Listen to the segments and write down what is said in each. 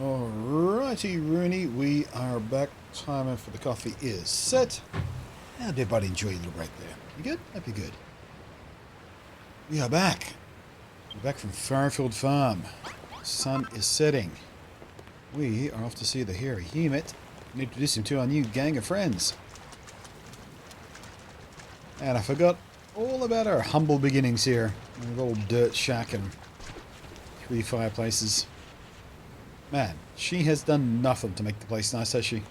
Alrighty, Rooney, we are back. Timer for the coffee is set. How did everybody enjoy your little break there? You good? Hope you're good. We are back. We're back from Fairfield Farm. The sun is setting. We are off to see the hairy hermit and introduce him to our new gang of friends. And I forgot all about our humble beginnings here. An old dirt shack and 3 fireplaces. Man, she has done nothing to make the place nice, has she?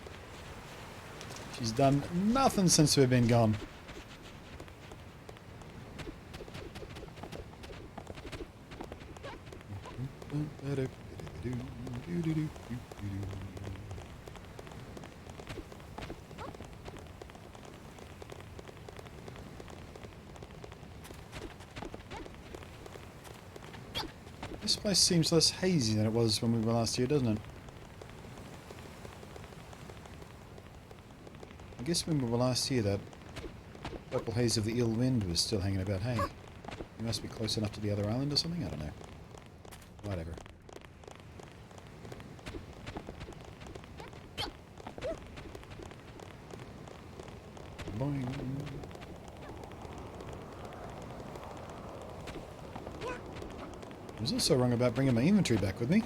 She's done nothing since we've been gone. This place seems less hazy than it was when we were last here, doesn't it? I guess when we were last here, that purple haze of the ill wind was still hanging about. Hey, you must be close enough to the other island or something? I don't know. Whatever. Boing. I was also wrong about bringing my inventory back with me.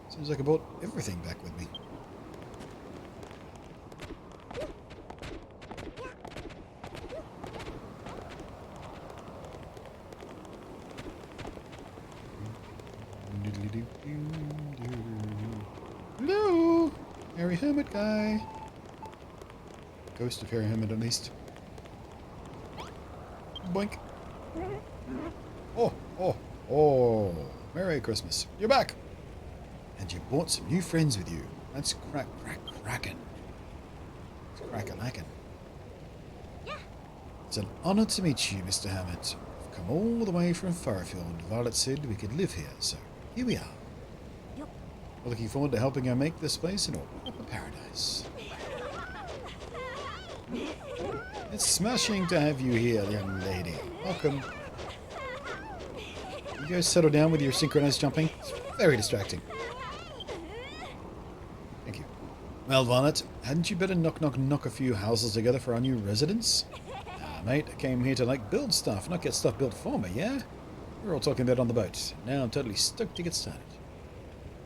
Seems like I brought everything back with me. Hello! Hairy Hermit guy. Ghost of Hairy Hermit at least. Boink. Oh, Merry Christmas. You're back! And you brought some new friends with you. That's crackin'. It's crack-a-lackin'. It's an honor to meet you, Mr. Hammett. I've come all the way from Fairfield. Violet said we could live here, so here we are. We're looking forward to helping her make this place an proper paradise. It's smashing to have you here, young lady. Welcome. You guys settle down with your synchronized jumping? It's very distracting. Thank you. Well, Violet, hadn't you better knock a few houses together for our new residents? Nah, mate, I came here to, build stuff, not get stuff built for me, yeah? We were all talking about it on the boat. Now I'm totally stoked to get started.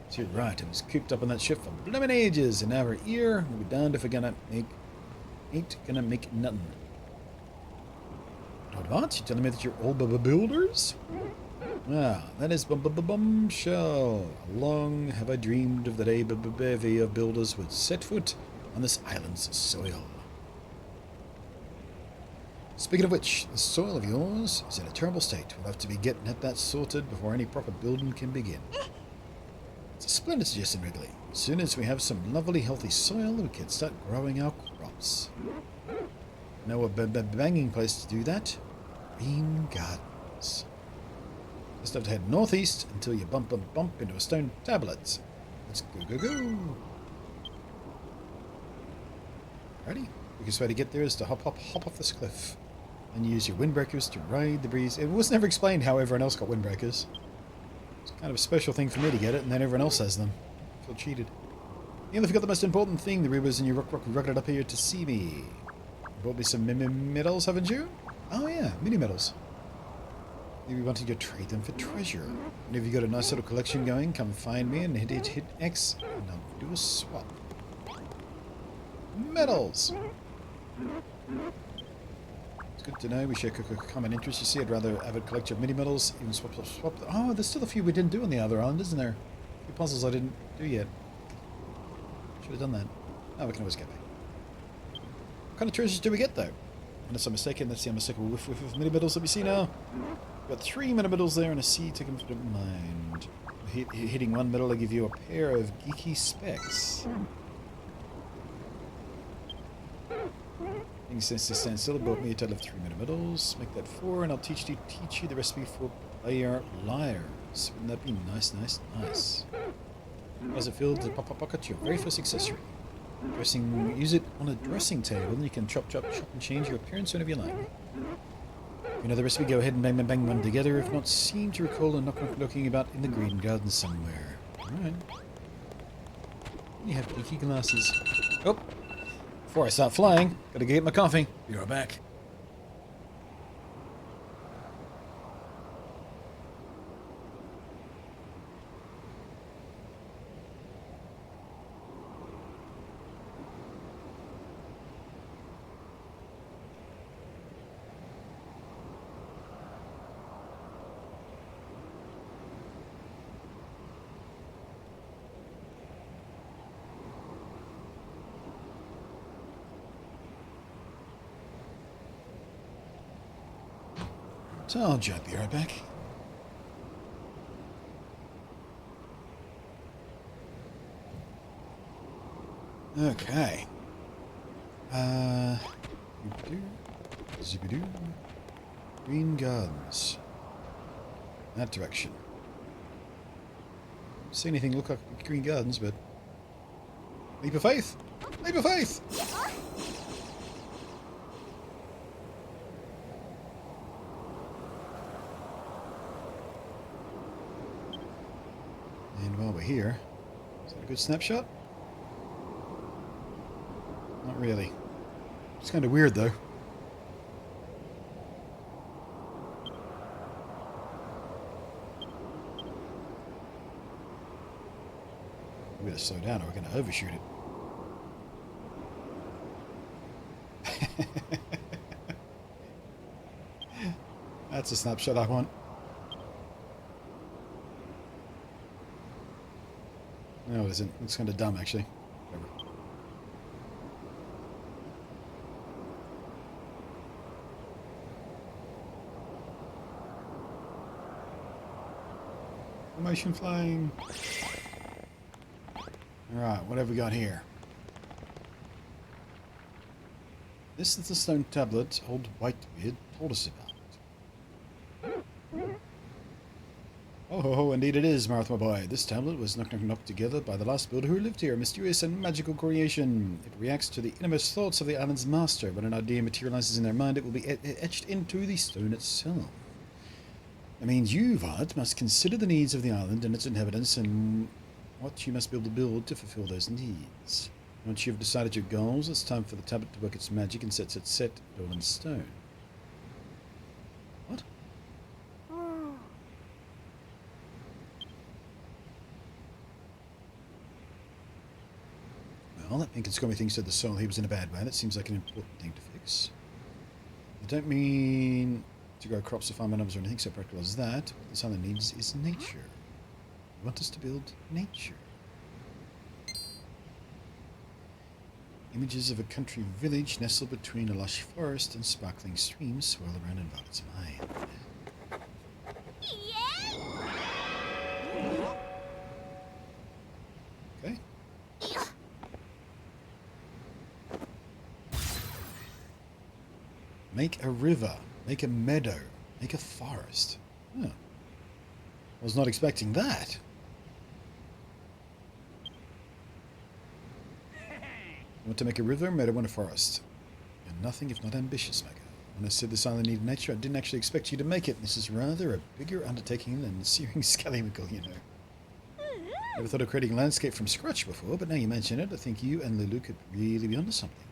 So you're right, I was cooped up on that ship for blimmin' ages, and now we're here, we'll be damned if we're gonna make... ain't gonna make nothing. What? You telling me that you're all builders? Ah, that is bombshell. How long have I dreamed of the day bevy of builders would set foot on this island's soil? Speaking of which, the soil of yours is in a terrible state. We'll have to be getting at that sorted before any proper building can begin. It's a splendid suggestion, Wrigley. As soon as we have some lovely, healthy soil, we can start growing our crops. Know a banging place to do that? Green Gardens. Just have to head northeast until you bump into a stone tablet. Let's go. Ready? The quickest way to get there is to hop off this cliff. And use your windbreakers to ride the breeze. It was never explained how everyone else got windbreakers. It's kind of a special thing for me to get it, and then everyone else has them. I feel cheated. You only forgot the most important thing, the Reavers, and you rocketed up here to see me. You brought me some medals, haven't you? Oh yeah, mini medals. Maybe you wanted to trade them for treasure. And if you got a nice little collection going, come find me and hit X, and I'll do a swap. Medals! It's good to know we share a common interest. You see, I'd rather avid collector of mini medals, even swap. Oh, there's still a few we didn't do on the other island, isn't there? A few puzzles I didn't do yet. Should have done that. Oh, we can always get back. What kind of treasures do we get, though? Unless I'm mistaken, let's see, I'm mistaken with mini medals that we see now. We've got 3 mini medals there and a C to confident mind. Hitting 1 medal, I give you a pair of geeky specs. Things since to stand still, bought me a total of 3 mini medals. Make that 4, and I'll teach you the recipe for player liars. Wouldn't that be nice? As it filled the pocket, your very first accessory. Use it on a dressing table, and you can chop, and change your appearance whenever you like. You know the recipe, go ahead and bang one together. If not, seem to recall a knock looking about in the green garden somewhere. Alright. You have geeky glasses. Oh! Before I start flying, gotta get my coffee. Be right back. So I'll just be right back. Okay. Zippy-doo. Green Gardens. That direction. Don't see anything look like Green Gardens, but... Leap of faith! Leap of faith! And while we're here, is that a good snapshot? Not really. It's kind of weird, though. We better slow down or we're going to overshoot it. That's a snapshot I want. No, it isn't. It's kind of dumb, actually. Whatever. Motion flying. Alright, what have we got here? This is the stone tablet old Whitebeard told us about. Oh, indeed it is, Marth, my boy. This tablet was knocked together by the last builder who lived here, a mysterious and magical creation. It reacts to the innermost thoughts of the island's master. When an idea materializes in their mind, it will be etched into the stone itself. That means you, Vard, must consider the needs of the island and its inhabitants and what you must be able to build to fulfill those needs. Once you have decided your goals, it's time for the tablet to work its magic and set it all in stone. What? Well, that pink and scummy thing said the soul he was in a bad way. That seems like an important thing to fix. I don't mean to grow crops or farm animals or anything so practical as that. What this island needs is nature. You want us to build nature. Images of a country village nestled between a lush forest and sparkling streams swirl around in Violet's mind. Okay. Make a river. Make a meadow. Make a forest. Huh. I was not expecting that. I want to make a river, meadow, and a forest. You're nothing if not ambitious, Mega. When I said this island needed nature, I didn't actually expect you to make it. This is rather a bigger undertaking than searing Scallywinkle, you know. Never thought of creating a landscape from scratch before, but now you mention it, I think you and Lulu could really be onto something.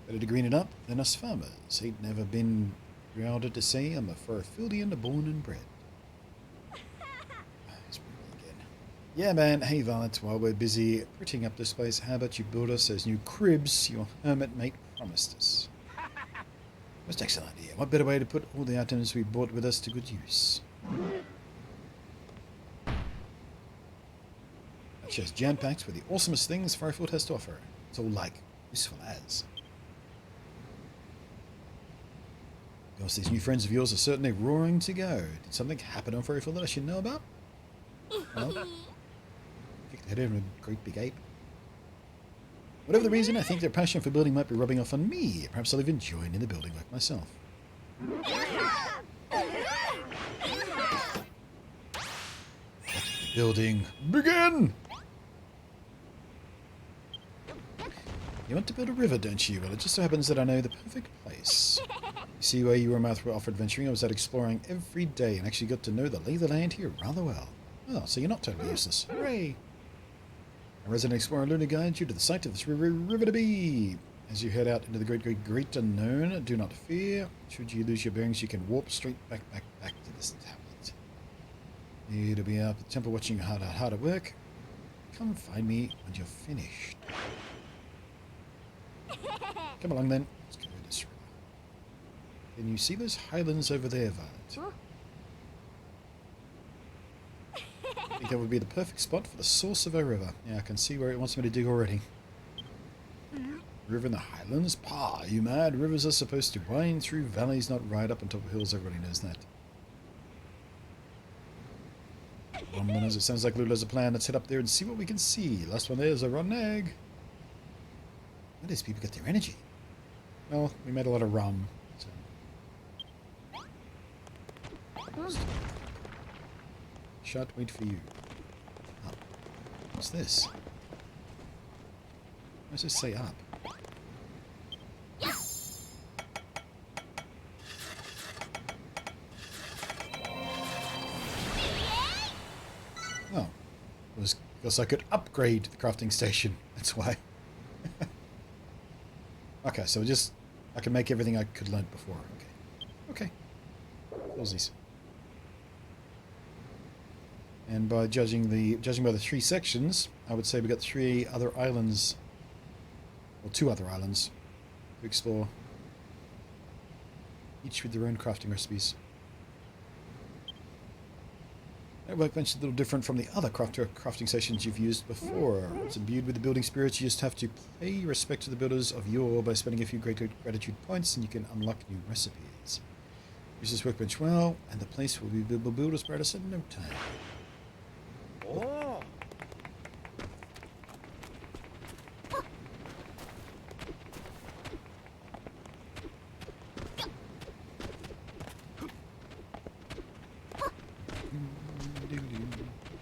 Better to green it up than us farmers. Ain't never been prouder to say I'm a Furfieldian born and bred. Yeah, man. Hey, Violet. While we're busy prettying up this place, how about you build us those new cribs your hermit mate promised us? Most excellent idea. What better way to put all the items we brought with us to good use? That show's jam-packed with the awesomest things Furfield has to offer. It's all like useful as. Gosh, these new friends of yours are certainly roaring to go. Did something happen on Furfield that I should know about? Well, kicked the head over a great big ape. Whatever the reason, I think their passion for building might be rubbing off on me. Perhaps I'll even join in the building work myself. Let the building begin! You want to build a river, don't you? Well, it just so happens that I know the perfect place. You see, where you were mouth were off adventuring, I was out exploring every day and actually got to know the lay of the land here rather well. Oh, so you're not totally useless. Hooray! A resident explorer Luna guides you to the site of this river to be. As you head out into the great unknown, do not fear. Should you lose your bearings, you can warp straight back to this tablet. It'll be up at the temple watching you hard at work. Come find me when you're finished. Come along then. Let's go this river. Can you see those highlands over there, Violet? I think that would be the perfect spot for the source of our river. Yeah, I can see where it wants me to dig already. River in the highlands? Pa, are you mad? Rivers are supposed to wind through valleys, not ride up on top of hills. Everybody knows that. It sounds like Lula's a plan. Let's head up there and see what we can see. Last one there is a rotten egg. Where does people get their energy? Well, we made a lot of rum. So. Shut, wait for you. Oh. What's this? Why does this say up? Oh. It was because I could upgrade the crafting station. That's why. Okay, so I can make everything I could learn before. Okay. Aussies. And by judging by the 3 sections, I would say we got 3 other islands, or 2 other islands to explore, each with their own crafting recipes. That workbench is a little different from the other crafting stations you've used before. It's imbued with the building spirit. You just have to pay respect to the builders of yore by spending a few great gratitude points, and you can unlock new recipes. Use this workbench well, and the place will be builder's paradise in no time. Oh.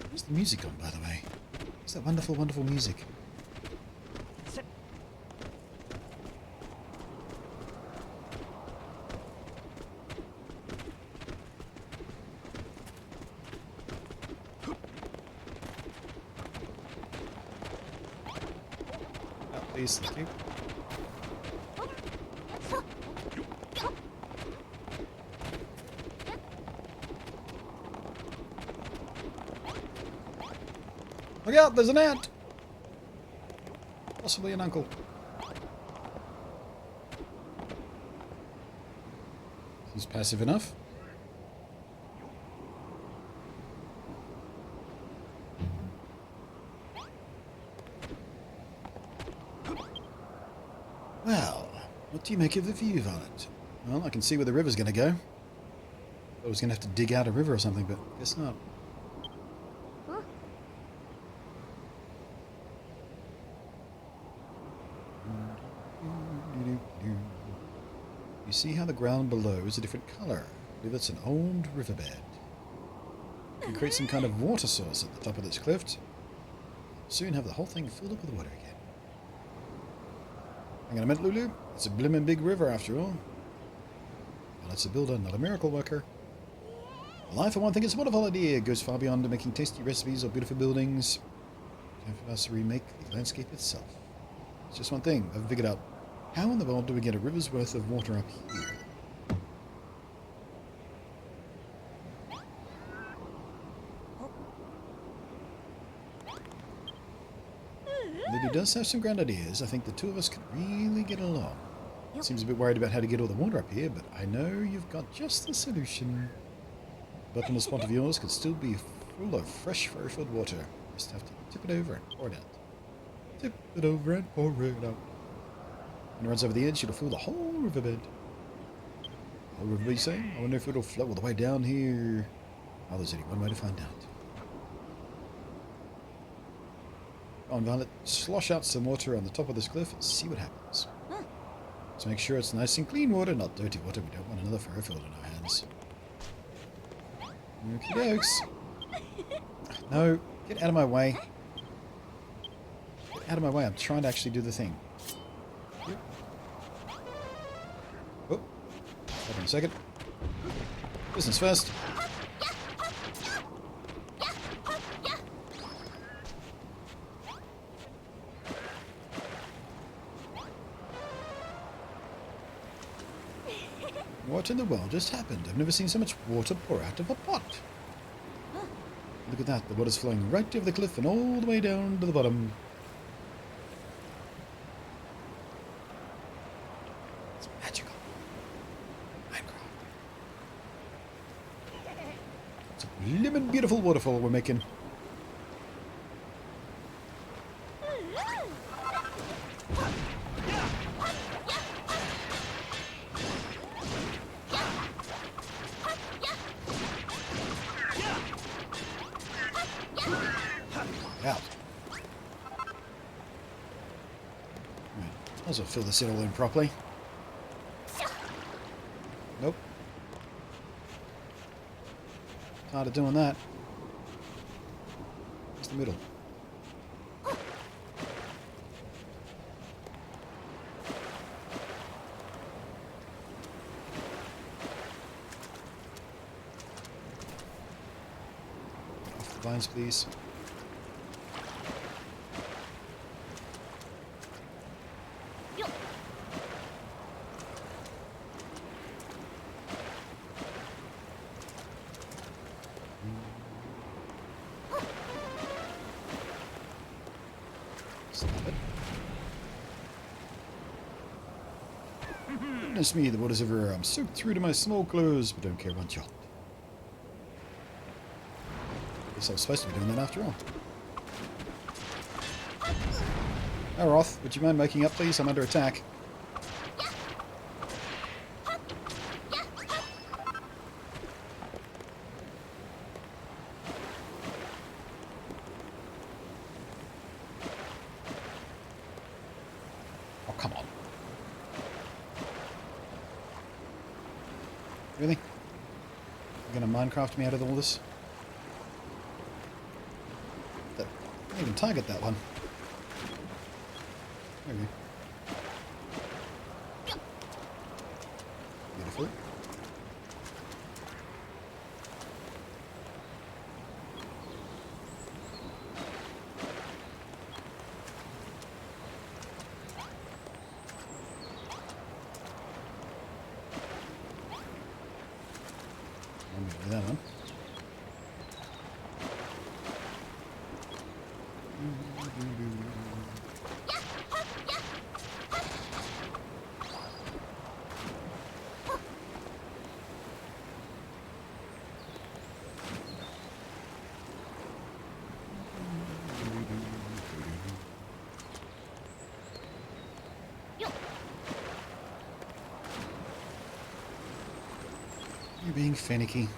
Where's the music on, by the way? What's that wonderful, wonderful music? Please, thank you. Look out, there's an ant! Possibly an uncle. He's passive enough. Well, what do you make of the view, Violet? Well, I can see where the river's going to go. I was going to have to dig out a river or something, but guess not. You see how the ground below is a different colour? I believe it's an old riverbed. You can create some kind of water source at the top of this cliff. Soon have the whole thing filled up with water again. Hang on a minute, Lulu. It's a blimmin' big river after all. Well, it's a builder, not a miracle worker. Well, I, for one, think it's a wonderful idea. It goes far beyond making tasty recipes or beautiful buildings. Time for us to remake the landscape itself. It's just one thing. I haven't figured out how in the world do we get a river's worth of water up here? Lily does have some grand ideas. I think the 2 of us could really get along. Seems a bit worried about how to get all the water up here, but I know you've got just the solution. The bottomless pot of yours could still be full of fresh, filled water. Just have to tip it over and pour it out. Tip it over and pour it out. When it runs over the edge, it'll fill the whole riverbed. The whole riverbed, you say? I wonder if it'll flow all the way down here. Oh, there's only one way to find out. Go on, Violet. Slosh out some water on the top of this cliff and see what happens. So make sure it's nice and clean water, not dirty water. We don't want another fur field on our hands. Okie dokes. No, get out of my way. Get out of my way. I'm trying to actually do the thing. Yep. Oh, hold on a second. Business first. What in the world just happened? I've never seen so much water pour out of a pot. Look at that. The water's flowing right over the cliff and all the way down to the bottom. It's magical. Minecraft. It's a blimmin' beautiful waterfall we're making. Out. Right. Might as well fill this all in properly. Nope. Tired of doing that. Where's the middle? Off the vines, please. Stop it. Goodness me, the water's everywhere. I'm soaked through to my small clothes, but don't care one jot. Guess I was supposed to be doing that after all. Roth, would you mind making up, please? I'm under attack. Oh, come on. Really? You're gonna Minecraft me out of all this? That, I didn't even target that one. Maybe. Beautiful. I'm going to do that one. You're being finicky.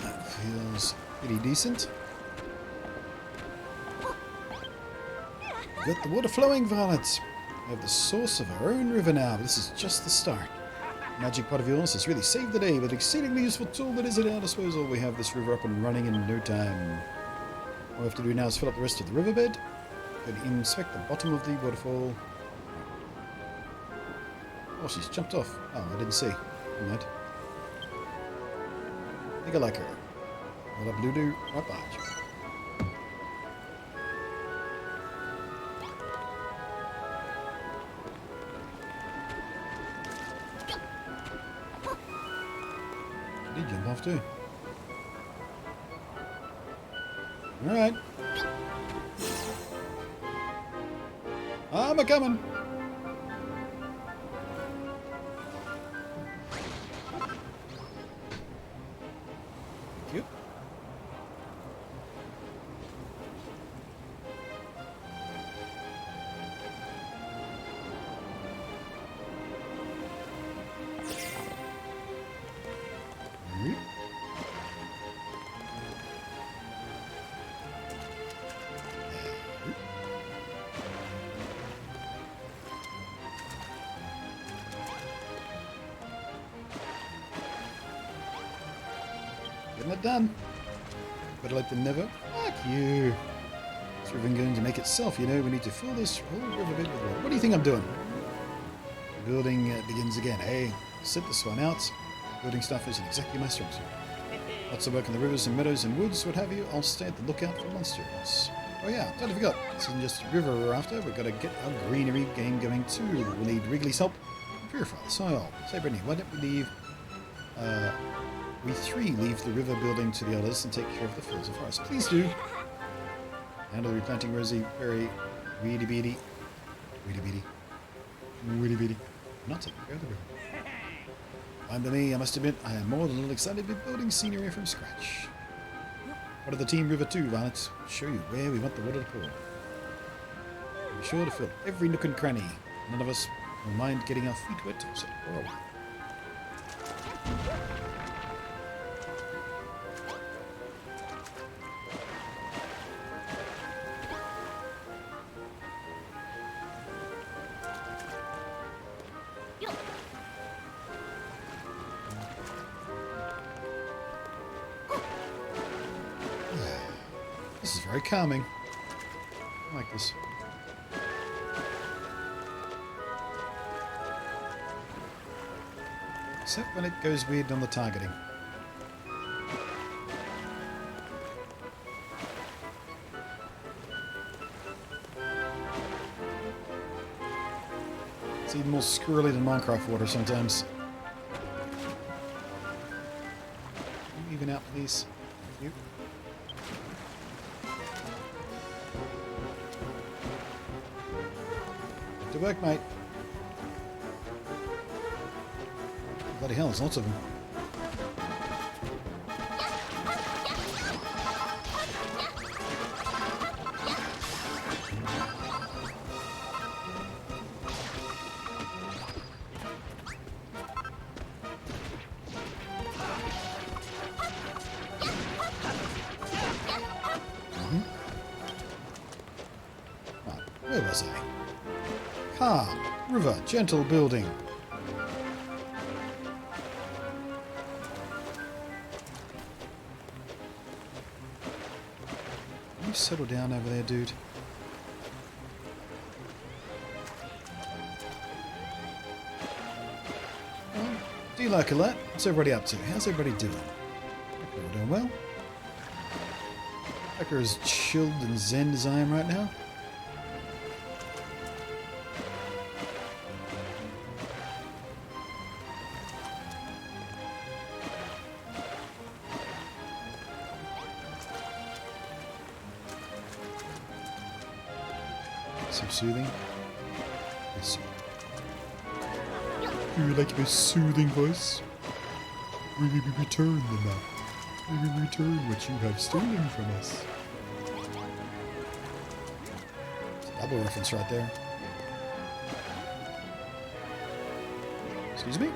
That feels pretty decent. We've got the water flowing, Violet. We have the source of our own river now, but this is just the start. Magic pot of yours has really saved the day with an exceedingly useful tool that is at our disposal. We have this river up and running in no time. All we have to do now is fill up the rest of the riverbed and inspect the bottom of the waterfall. Oh, she's jumped off. Oh, I didn't see. Never mind. I think I like her. What up, Lulu? Right behind you. Did jump off too. Alright. I'm a coming. Thank you. Getting it done. Better late than never. you. This river going to make itself, you know. We need to fill this whole river bed with water. What do you think I'm doing? The building begins again. Hey, sit this one out. Building stuff isn't exactly my strong suit. Lots of work in the rivers and meadows and woods, what have you. I'll stay at the lookout for monsters. Oh yeah, totally forgot. This isn't just a river we're after. We've got to get our greenery game going too. We'll need Wrigley's help. Purify the soil. Say, Brittany, why don't we leave... we three leave the river building to the others and take care of the fields and forests. Please do. Handle replanting Rosie. Very weedy beady. Weedy beady. Weedy beady. I'm not taking care of the river. Fine by me, I must admit, I am more than a little excited with building scenery from scratch. What of the Team River 2, Violet? I'll show you where we want the water to pour. Be sure to fill every nook and cranny. None of us will mind getting our feet wet, so pour away. This is very calming. I like this. Except when it goes weird on the targeting. It's even more squirrely than Minecraft water sometimes. Can you even out, please? Thank you. To work, mate. Bloody hell, there's lots of them. Right, where was I? Calm, river, gentle building. Can you settle down over there, dude? Well, do you like a lot? What's everybody up to? How's everybody doing? Hope you're all doing well. Hope you're as chilled and zen as I am right now. Some soothing. Yes, sir. Do you like my soothing voice? Will we return the map? We will return what you have stolen from us. It's a double reference right there. Excuse me?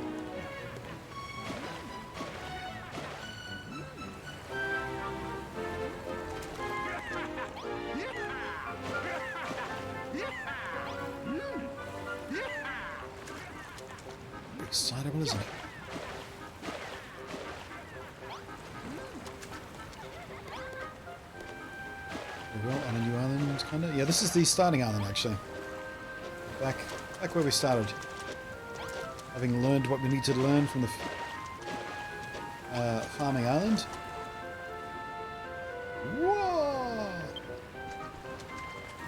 Excitable, isn't it? We're well on a new island, kinda. Yeah, this is the starting island, actually. Back where we started. Having learned what we need to learn from the farming island. Whoa!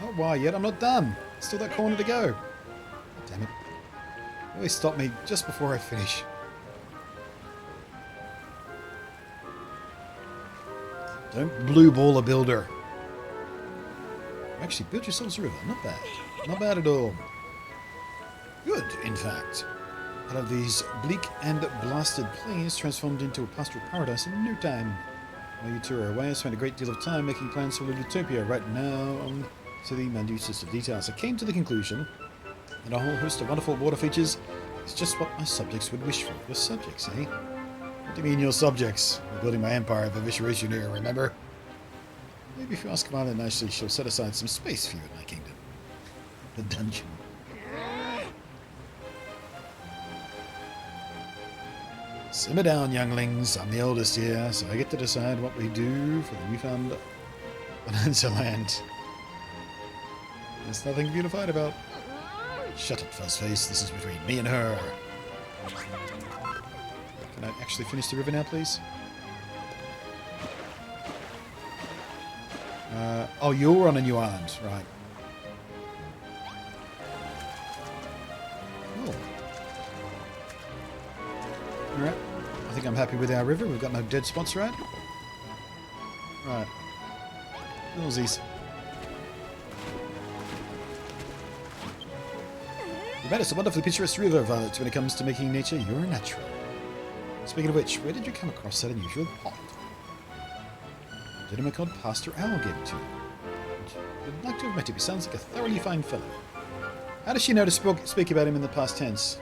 Not why yet, I'm not done. Still that corner to go. Damn it. Always stop me just before I finish. Don't blue ball a builder. Actually, build yourselves a river. Not bad. Not bad at all. Good, in fact. Out of these bleak and blasted plains transformed into a pastoral paradise in no time. While you two are away, I spent a great deal of time making plans for Ludotopia. Right now, on to the minutest of details. I came to the conclusion and a whole host of wonderful water features is just what my subjects would wish for. Your subjects, eh? What do you mean your subjects? I'm building my empire of evisceration here, remember? Maybe if you ask Commander nicely, she'll set aside some space for you in my kingdom. The dungeon. Simmer down, younglings. I'm the oldest here, so I get to decide what we do for the newfound Bonanza Land. There's nothing for you to fight about. Shut up, Fuzzface. This is between me and her. Can I actually finish the river now, please? Oh, you're on a new island, right. Cool. Alright. I think I'm happy with our river. We've got no dead spots, right? Right. Nilsies. You made us a wonderfully picturesque river, Violet, when it comes to making nature your natural. Speaking of which, where did you come across that unusual pond? A gentleman called Pastor Owl gave it to you. I'd like to have met him. He sounds like a thoroughly fine fellow. How does she know to speak about him in the past tense?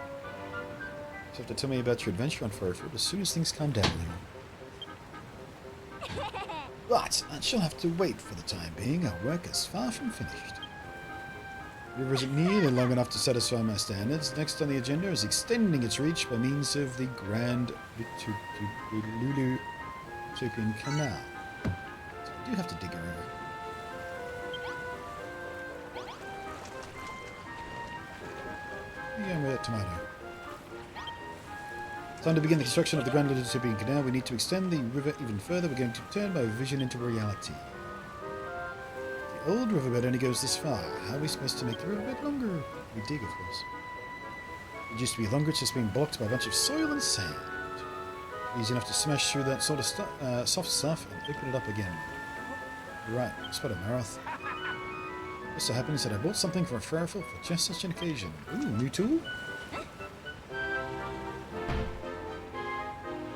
You have to tell me about your adventure on Furford as soon as things calm down there. But I shall have to wait for the time being. Our work is far from finished. The river isn't nearly long enough to satisfy my standards. Next on the agenda is extending its reach by means of the Grand Lulu Utopian Canal. So I do have to dig a river. Yeah, with that tomato. Time to begin the construction of the Grand Utopian Canal. We need to extend the river even further. We're going to turn my vision into reality. The old riverbed only goes this far. How are we supposed to make the riverbed longer? We dig, of course. It used to be longer, it's just being blocked by a bunch of soil and sand. Easy enough to smash through that sort of soft stuff and open it up again. Right, spot a Marath. Just so happens that I bought something for a Fairfield for just such an occasion. Ooh, new tool?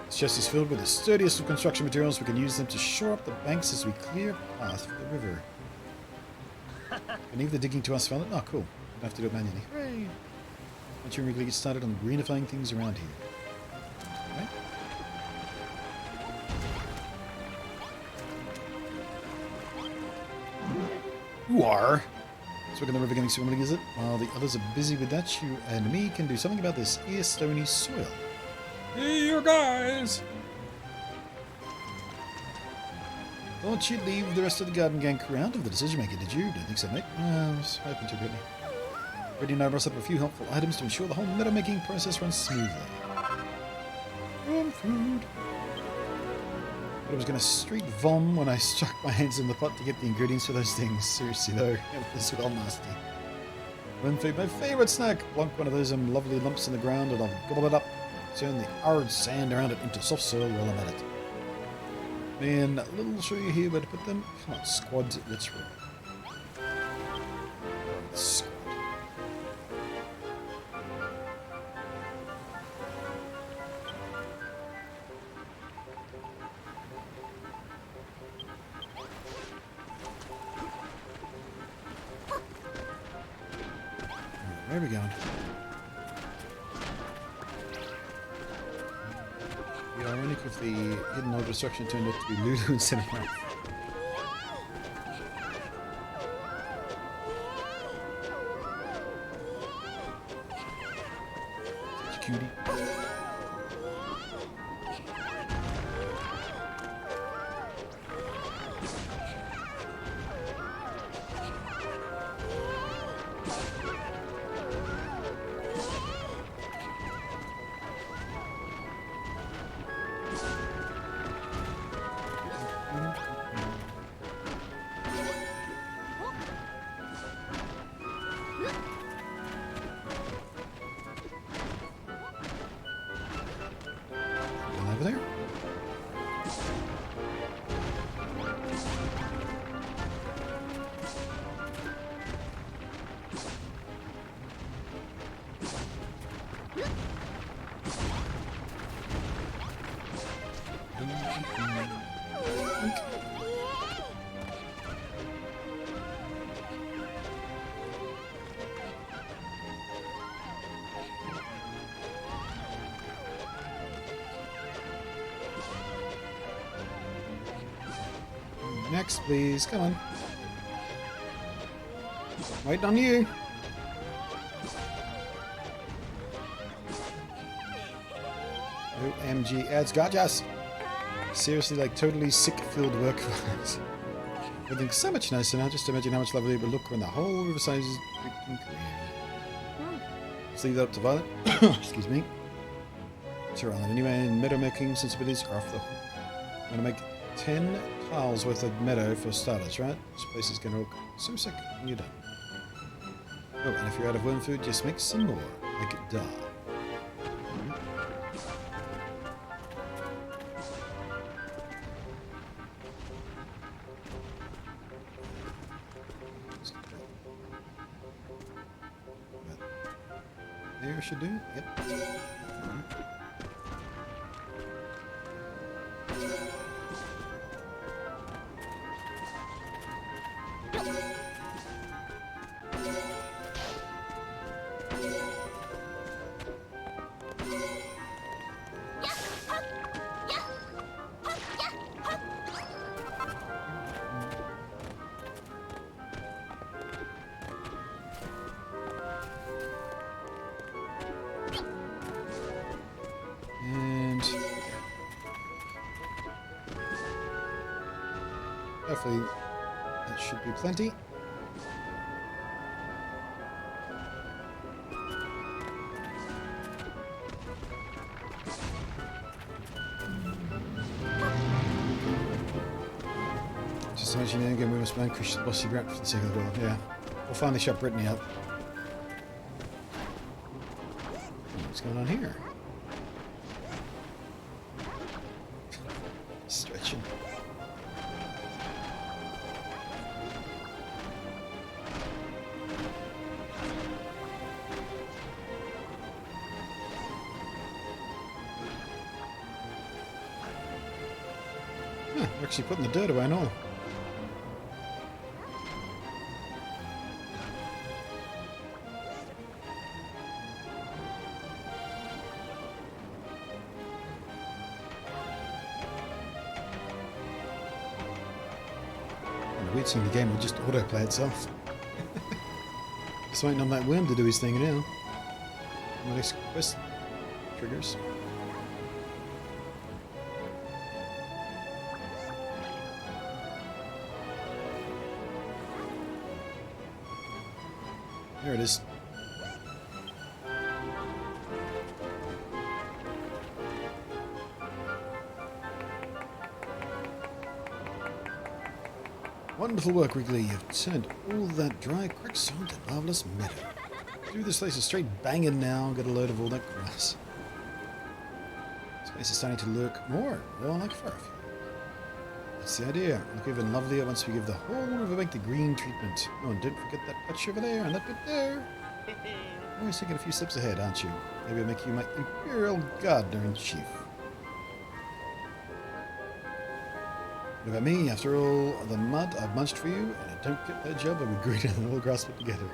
This chest is filled with the sturdiest of construction materials. We can use them to shore up the banks as we clear a path for the river. Can leave the digging to us, Violet? Oh, cool. Don't have to do it manually. Hooray! Once you really get started on greenifying things around here. Okay. You are. So we're going the river getting swimming, is it? While the others are busy with that, you and me can do something about this ear stony soil. Hey, you guys! Thought you'd leave the rest of the garden gang crew out of the decision making, did you? Don't think so, mate. I was hoping to, Brittany. Brittany and I brought up a few helpful items to ensure the whole meadow making process runs smoothly. Food. But I was going to street vom when I struck my hands in the pot to get the ingredients for those things. Seriously though, this is all nasty. Worm food, my favourite snack. Plonk one of those lovely lumps in the ground and I'll gobble it up. Turn the hard sand around it into soft soil while I'm at it. Man, I'll show you here where to put them. Come on, squad, let's roll. Squad. Where are we going? The ironic of the hidden old destruction turned out to be Lulu instead of Mouth. Such a cutie. Over there. Next, please. Come on. Waiting on you. OMG ads got us. Seriously, like totally sick field work. Everything's so much nicer now. Just imagine how much lovelier it would look when the whole riverside is freaking green. Let's leave that up to Violet. Excuse me. It's her island anyway, and meadow making sensibilities are off the hook. I'm going to make 10 tiles worth of meadow for starters, right? This place is going to look so sick when you're done. Oh, and if you're out of worm food, just make some more. Like it duh. There should do. Yep. And hopefully that should be plenty. Just imagine again we must vanquish the bossy rat for the sake of the world. Yeah. We'll finally shut Brittany up. What's going on here? Stretching. Huh, we're actually putting the dirt away and all. The weird thing, the game will just autoplay itself. Just waiting on that worm to do his thing now. The next quest triggers. There it is. Wonderful work, Wrigley. You've turned all that dry quicksand into marvelous meadow. Do this place is straight banging now. Get a load of all that grass. This place is starting to look more like Fairfield. That's the idea. Look even lovelier once we give the whole riverbank the green treatment. Oh, and don't forget that patch over there and that bit there. You're always thinking a few steps ahead, aren't you? Maybe I'll make you my Imperial Gardener-in-Chief. What about me? After all the mud I've munched for you, and I don't get that job, I'll be greater than all the grass put together.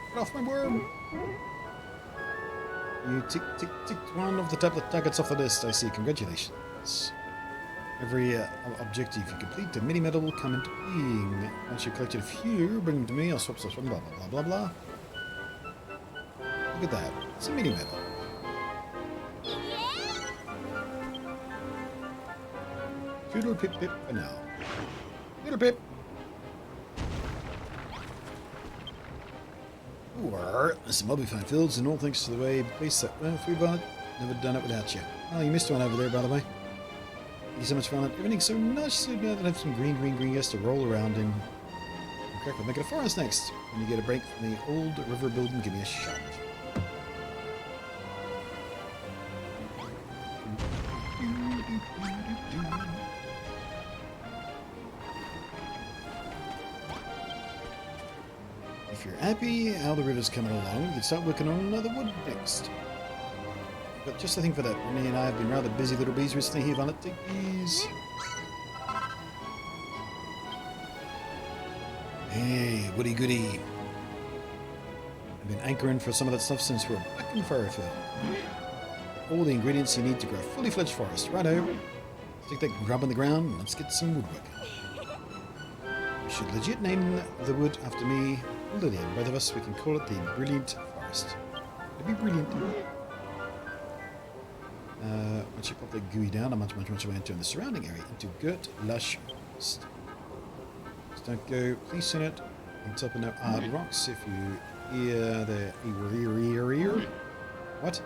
Get off my worm! You ticked one of the tablet targets off the list, I see. Congratulations. Every objective you complete, a mini medal will come into being. Once you've collected a few, bring them to me, I'll swap blah blah blah blah blah. Look at that. It's a mini medal. Toodle pip pip for now. Toodle pip! Or some mobby fine fields, and all thanks to the way base that well food Violet. Never done it without you. Oh, you missed one over there, by the way. Thank you so much, Violet. Everything's so nice so now that I have some green grass to roll around in. Correct, we'll make it a forest next. When you get a break from the old river building, give me a shout. If you're happy how the river's coming along, we can start working on another wood next. But just the thing for that, Renee and I have been rather busy little bees recently. Here, Violet, take these. Hey, woody goody. I've been anchoring for some of that stuff since we're back in Fairfield. All the ingredients you need to grow a fully fledged forest. Righto. Stick that grub on the ground and let's get some woodworking. We should legit name the wood after me, Lillian. Both of us, we can call it the Brilliant Forest. It'd be brilliant. Once you pop that gooey down, a much way to turn the surrounding area into good, lush forest. Just don't go placing it on top of no hard rocks if you ear the ear. What?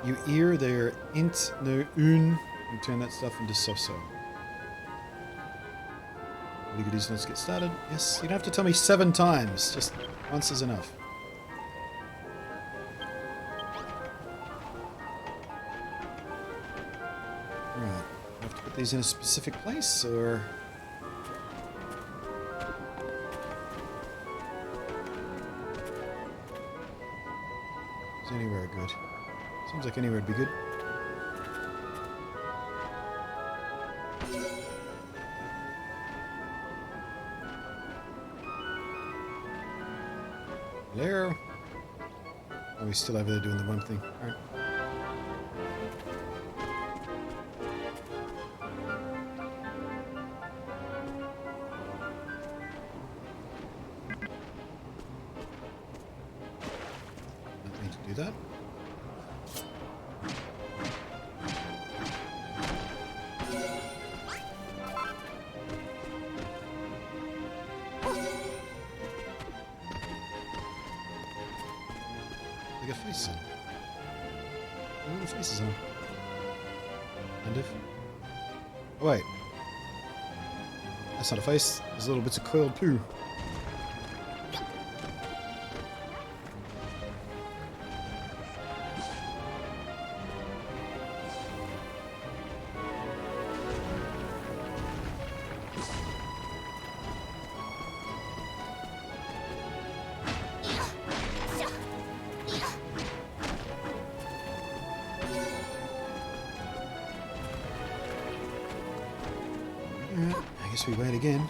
You ear there int no un and turn that stuff into soft soil. What you could do, let's get started. Yes, you don't have to tell me 7 times. Just once is enough. Right. I have to put these in a specific place, or... Is anywhere good? Seems like anywhere would be good. Hello? Oh, he's still over there doing the one thing. Alright. Don't need to do that. They got faces on. They got little faces on. Kind of. Oh, wait. That's not a face. There's little bits of coiled poo. I guess we wait again.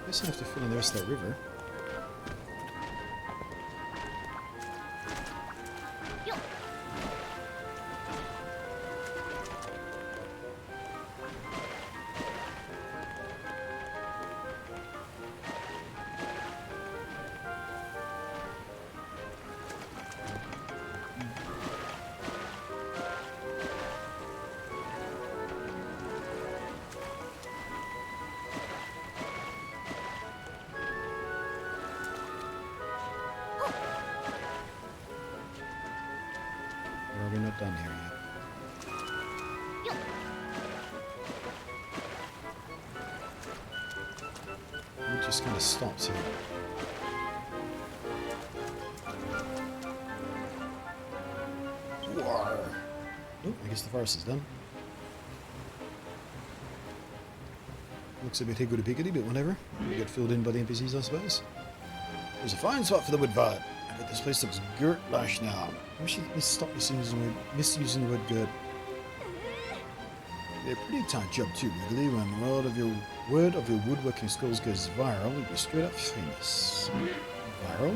Guess I have to fill in the rest of that river. Or are we not done here yet? It just kind of stops here. War. Oh, I guess the forest is done. Looks a bit higgledy-piggledy, but whatever. We get filled in by the NPCs, I suppose. There's a fine spot for the wood fire. But this place looks girt lush now. I wish you'd stop misusing the word girt. They're a pretty tight job too, Wiggly. When the word of your woodworking skills goes viral, you'll be straight up famous. Viral?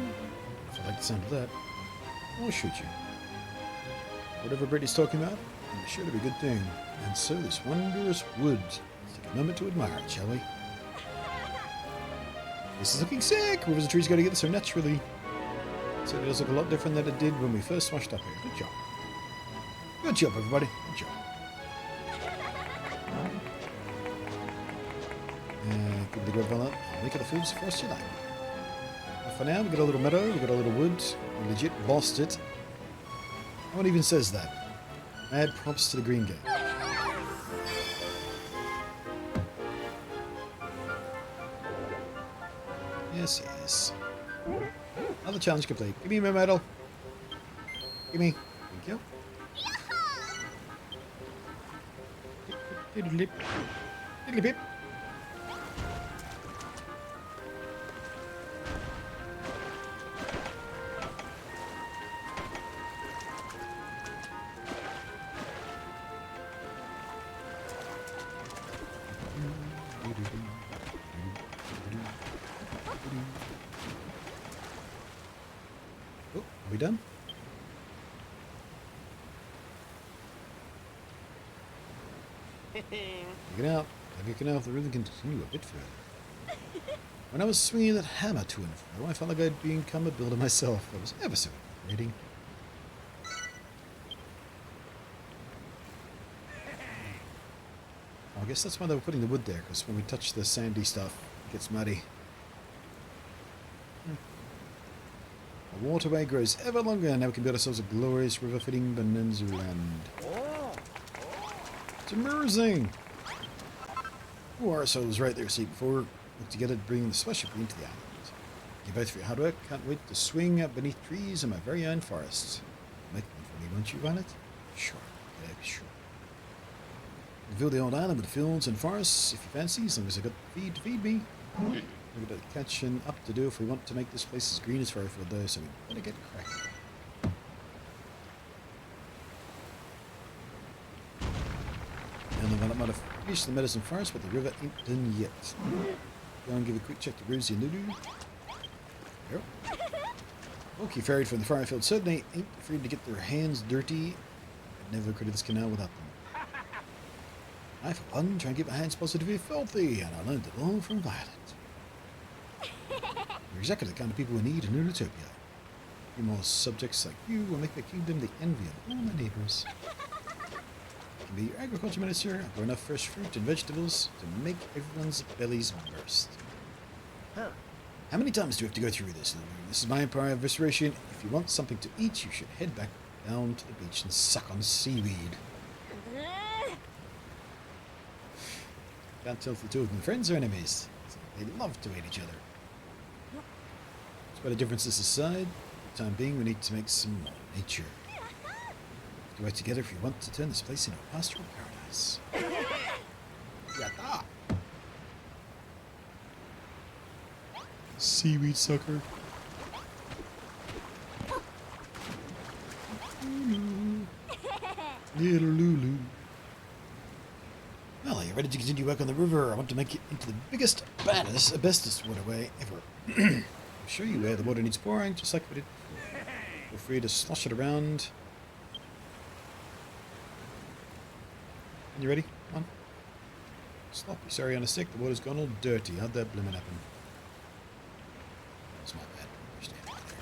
If I like the sound of that, I'll shoot you. Whatever Brittany's talking about, I'm sure to be a good thing. And so this wondrous wood. Let's take a moment to admire it, shall we? This is looking sick! Rivers and trees go together so naturally. So it does look a lot different than it did when we first washed up here. Good job. Good job, everybody. Good job. Give the grub on that. I'll make it the foods for us tonight. But for now, we got a little meadow, we got a little wood. We legit bossed it. No one even says that. Mad props to the green game. Yes, yes. Another challenge complete. Give me my medal. Give me. Thank you. Diddly-lip. Diddly-pip. we done? Look out. Maybe you can have the rhythm continue a bit further. When I was swinging that hammer to and fro, I felt like I'd become a builder myself. I was ever so exhilarating. I guess that's why they were putting the wood there, because when we touch the sandy stuff, it gets muddy. The waterway grows ever longer, and now we can build ourselves a glorious river-fitting bonanza land. It's amazing! Oh, Arso was right there, see, before we look together to bring the special into the island. You both for your hard work, can't wait to swing up beneath trees in my very own forests. Make one for me, won't you, Violet? Sure, yeah, sure. You fill the old island with fields and forests, if you fancy, as long as I got the feed to feed me. We've got catching up to do if we want to make this place as green as Firefield, though, so we better get cracking. And the one might have finished the medicine forest, but the river ain't done yet. Go and give a quick check to Rosie and Lulu. Yep. Okay, ferried from the Firefield certainly ain't afraid to get their hands dirty. I'd never created this canal without them. I, for one, try and keep my hands positively filthy, and I learned it all from Violet. You're exactly the kind of people we need in Utopia. Few more subjects like you will make the kingdom the envy of all my neighbors. I can be your agriculture minister and grow enough fresh fruit and vegetables to make everyone's bellies burst. How many times do we have to go through this, Lulu? This is my empire of restoration. If you want something to eat, you should head back down to the beach and suck on seaweed. Can't tell if the two of them are friends or enemies. They love to hate each other. Despite the differences aside, for the time being we need to make some more nature. To work together if you want to turn this place into a pastoral paradise. Yatta! Seaweed sucker. Little Lulu. Well, are you ready to continue work on the river? I want to make it into the biggest, baddest, bestest waterway ever. I'll show you where the water needs pouring, just like we did before. Feel free to slosh it around. You ready? Come on. Sloppy, sorry on a stick. The water's gone all dirty. How'd that bloomin' happen? That's my bad. Stand right there.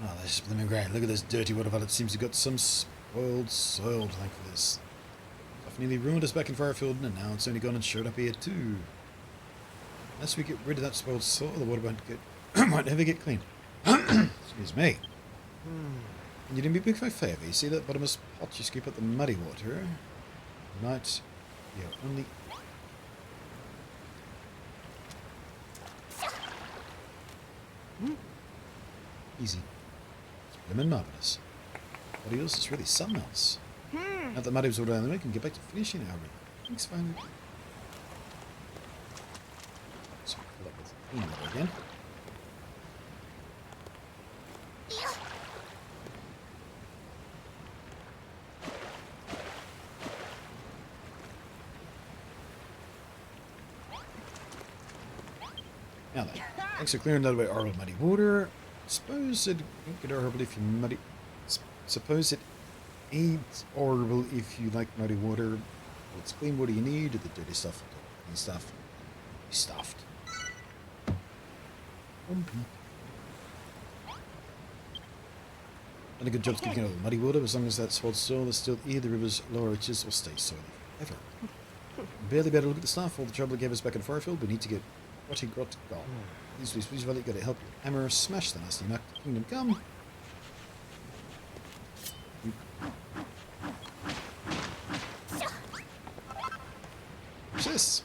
Oh, that's blooming great. Look at this dirty water. It seems to have got some spoiled soil to thank for this. Stuff nearly ruined us back in Firefield, and now it's only gone and showed up here too. Unless we get rid of that spoiled soil, the water won't ever get clean. Excuse me. And you didn't be big my favour. You see that bottomless pot you scoop up the muddy water? Might be our only. Easy. It's blooming marvellous. What else is really something else. Now that the muddy was all down the way, we can get back to finishing our river. Thanks, finally. So fill up with clean water again. Now then, thanks for clearing that away horrible muddy water. Suppose it ain't good horrible if you muddy. Suppose it ain't horrible if you like muddy water. It's clean water you need, the dirty stuff, clean stuff, be stuffed. Done a good job keeping out the muddy water. As long as that's held still, there's still either the river's lower reaches will stay soily forever. Barely better look at the stuff. All the trouble it gave us back in Firefield. We need to get Grotty Grot gone. Please, Valley, gotta help your hammer smash the nasty muck. Kingdom come. What's this?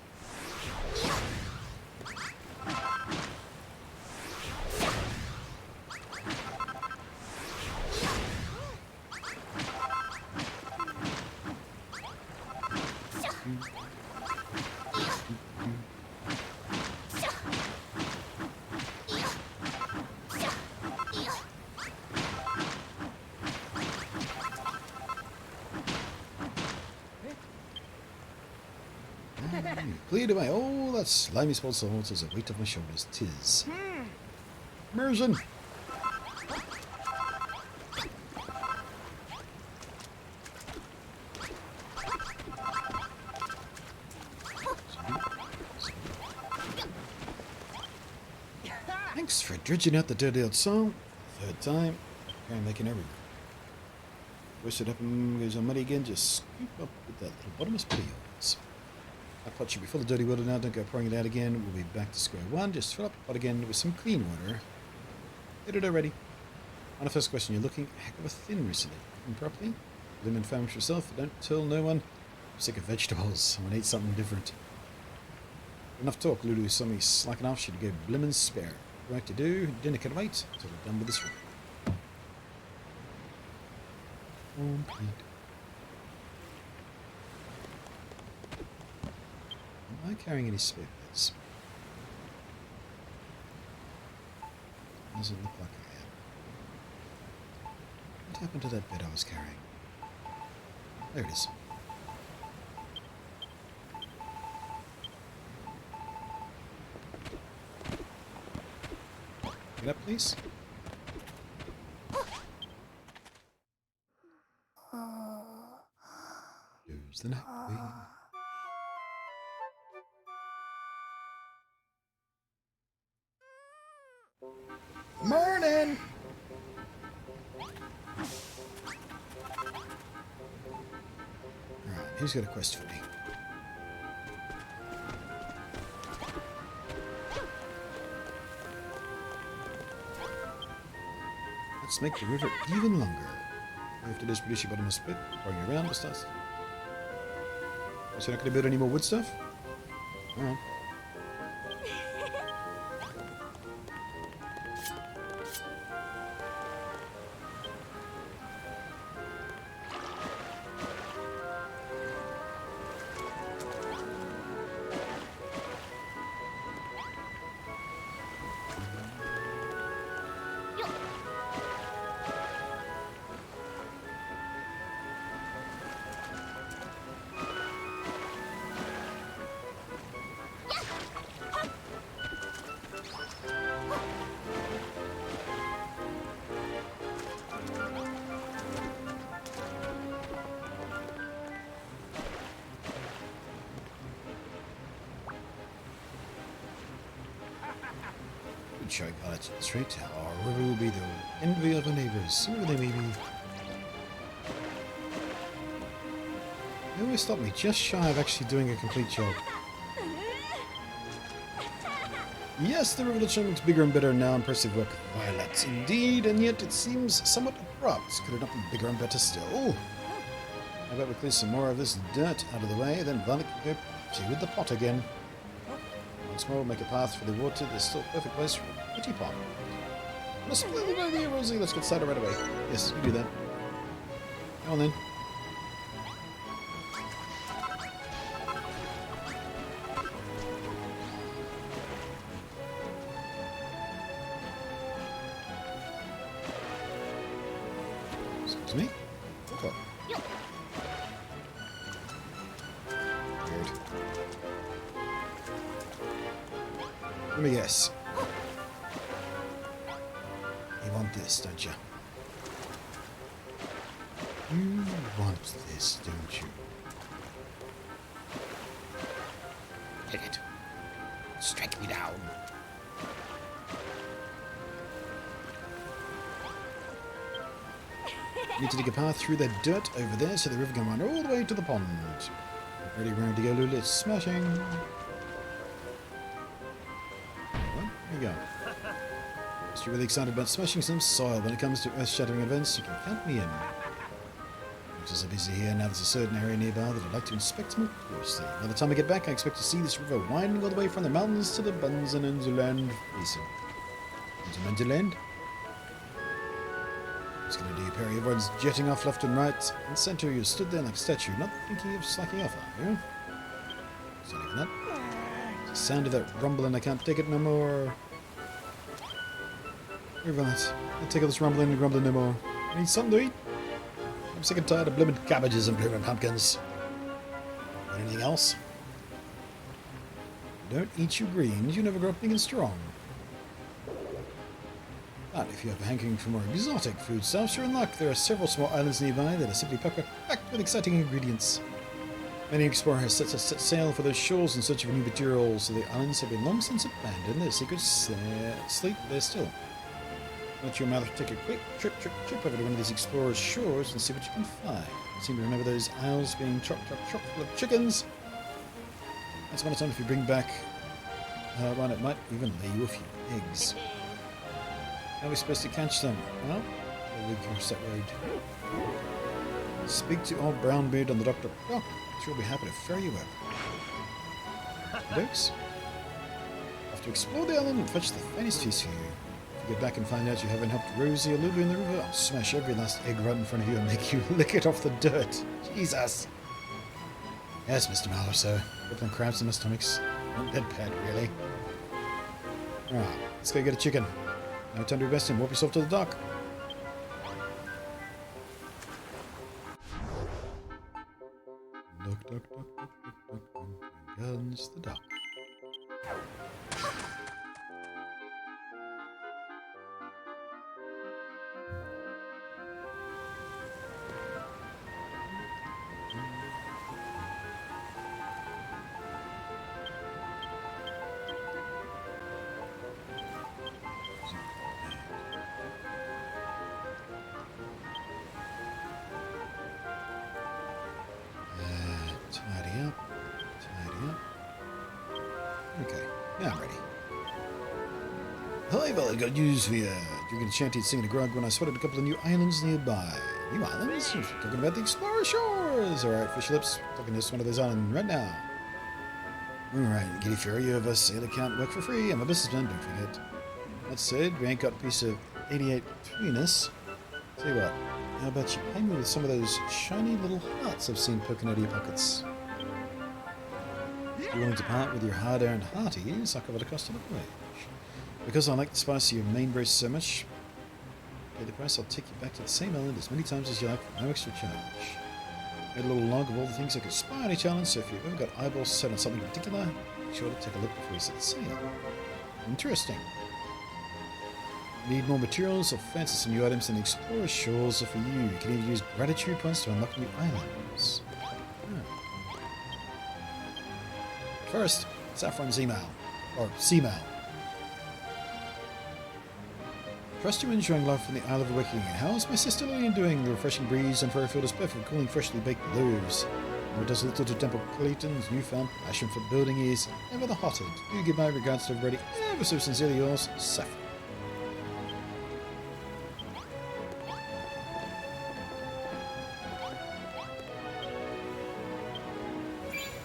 Cleared away all that slimy spoiled salt as a weight off my shoulders. 'Tis. Immersion! Thanks for dredging out the dirty old salt. Third time. I'm making every. Push it up and goes on muddy again. Just scoop up with that little bottomless pit of yours. That pot should be full of dirty water now. Don't go pouring it out again. We'll be back to square one. Just fill up the pot again with some clean water. Did it already. On the first question, you're looking a heck of a thin recently. Eating properly? Lemon famished yourself. Don't tell no one. I'm sick of vegetables. I want to eat something different. Enough talk, Lulu. Something slacking off. Should go blimmin' spare. Right to do. Dinner can wait until we're done with this room. Complete. Am I carrying any spare beds? Doesn't look like I am. What happened to that bed I was carrying? There it is. Get up, please. Here's the night queen. Morning! Alright, who's got a quest for me? Let's make the river even longer. After this, produce your bottomless pit, pouring around the stars. So you're not going to build any more wood stuff? Alright. Good showing, pilots. Straight, our river will be the envy of our neighbours, whoever they may be. They always stop me just shy of actually doing a complete job. Yes, the river looks bigger and better now. Impressive work, Violet. Indeed, and yet it seems somewhat abrupt. Could it not be bigger and better still? How about we clear some more of this dirt out of the way, then Violet can go see with the pot again. Once more, make a path for the water. There's still a perfect place for a pretty pond. Let's split it over here, Rosie. Let's get started right away. Yes, you do that. Come on then. Excuse me? Okay. Weird. Let me guess. You want this, don't you? You want this, don't you? Hit it. Strike me down. Need to dig a path through that dirt over there so the river can run all the way to the pond. Ready, round to go, Lulu. It's smashing. Well, there you go. Just really excited about smashing some soil. When it comes to earth-shattering events, you can count me in. I'm just so busy here now. There's a certain area nearby that I'd like to inspect more closely. By the time I get back, I expect to see this river winding all the way from the mountains to the buns and ends of land basin. Ends of land? It's going to do, Perry. Everyone's jetting off left and right. In the centre, you stood there like a statue, not thinking of slacking off, are you? It's not even that. It's the sound of that rumble and I can't take it no more. You're right. I can't take all this rumbling and grumbling no more. I need something to eat. I'm sick and tired of blimmin' cabbages and blimmin' pumpkins. Want anything else? you don't eat your greens, you never grow up big and strong. But if you have a hankering for more exotic foodstuffs, you're in luck. There are several small islands nearby that are simply packed with exciting ingredients. Many explorers set sail for those shores in search of new materials, so the islands have been long since abandoned. Their secrets sleep there still. Let your mother take a quick trip over to one of these explorers' shores and see what you can find. You seem to remember those isles being chopped full of chickens. Once upon a time, if you bring back one, it might even lay you a few eggs. How are we supposed to catch them? Well, we cross that road. Speak to old Brownbeard on the Dr. Dock. She'll be happy to ferry you over. Dokes? Have to explore the island and fetch the finest fish for you. If you get back and find out you haven't helped Rosie or Lulu in the river, I'll smash every last egg right in front of you and make you lick it off the dirt. Jesus! Yes, Mr. Mallow, sir. Crippling crabs in my stomachs. Not dead pet, really. Alright, let's go get a chicken. Now time to rest and warp yourself to the dock. Duck. Guns the dock. Tidy up. Okay, now I'm ready. Hi, well, I got news for you. Drinking a shanty and singing a grog when I spotted a couple of new islands nearby. New islands? You're talking about the Explorer Shores! Alright, fish lips. Talking to one of those islands right now. Alright, giddy fairy of us. Sailor can't work for free. I'm a businessman, don't forget. That said, we ain't got a piece of 88 between us. Tell you what, how about you pay me with some of those shiny little hearts I've seen poking out of your pockets? If you're willing to part with your hard-earned hearties, I'll cover the cost of the voyage. Because I like the spice of your main brace so much, pay the price, I'll take you back to the same island as many times as you like for no extra charge. Made a little log of all the things I could spy on each island, so if you've ever got eyeballs set on something particular, be sure to take a look before you set sail. Interesting. Need more materials or fancy some new items than the Explorer Shores are for you. You can even use gratitude points to unlock new islands. First, Saffron's email. Or Seamail. Trust you're enjoying life from the Isle of Awakening. How's my sister Lillian doing? The refreshing breeze on Furfield is perfect for cooling freshly baked loaves. Or does little to Temple Clayton's newfound passion for building is ever the hotter. Do give my regards to everybody. Ever so sincerely yours, Saffron.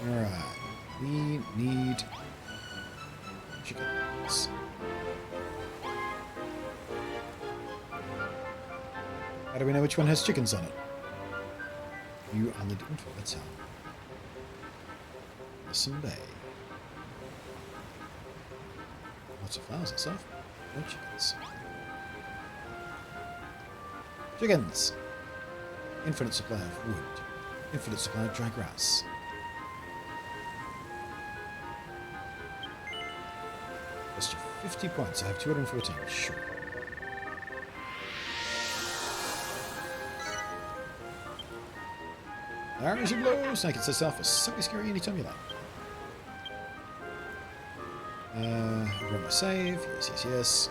Alright. We need chickens. How do we know which one has chickens on it? You on the info, let's have. Listen Bay. Lots of flowers and stuff. No chickens. Chickens! Infinite supply of wood. Infinite supply of dry grass. Cost you 50 points. I have 214. Sure. There is your blow. Snake it sets off for something scary anytime you like. Run my save. Yes.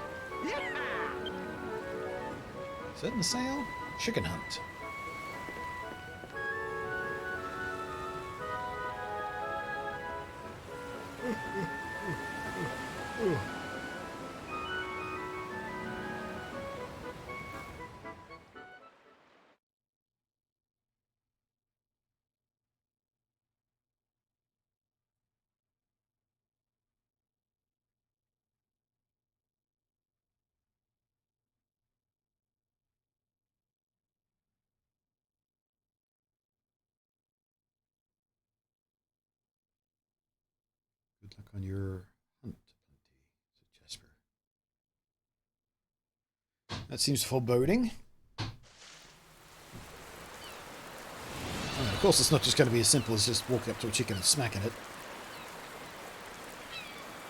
Set the sail. Chicken hunt. Good luck on your hunt, said Jasper. That seems foreboding. Of course, it's not just going to be as simple as just walking up to a chicken and smacking it.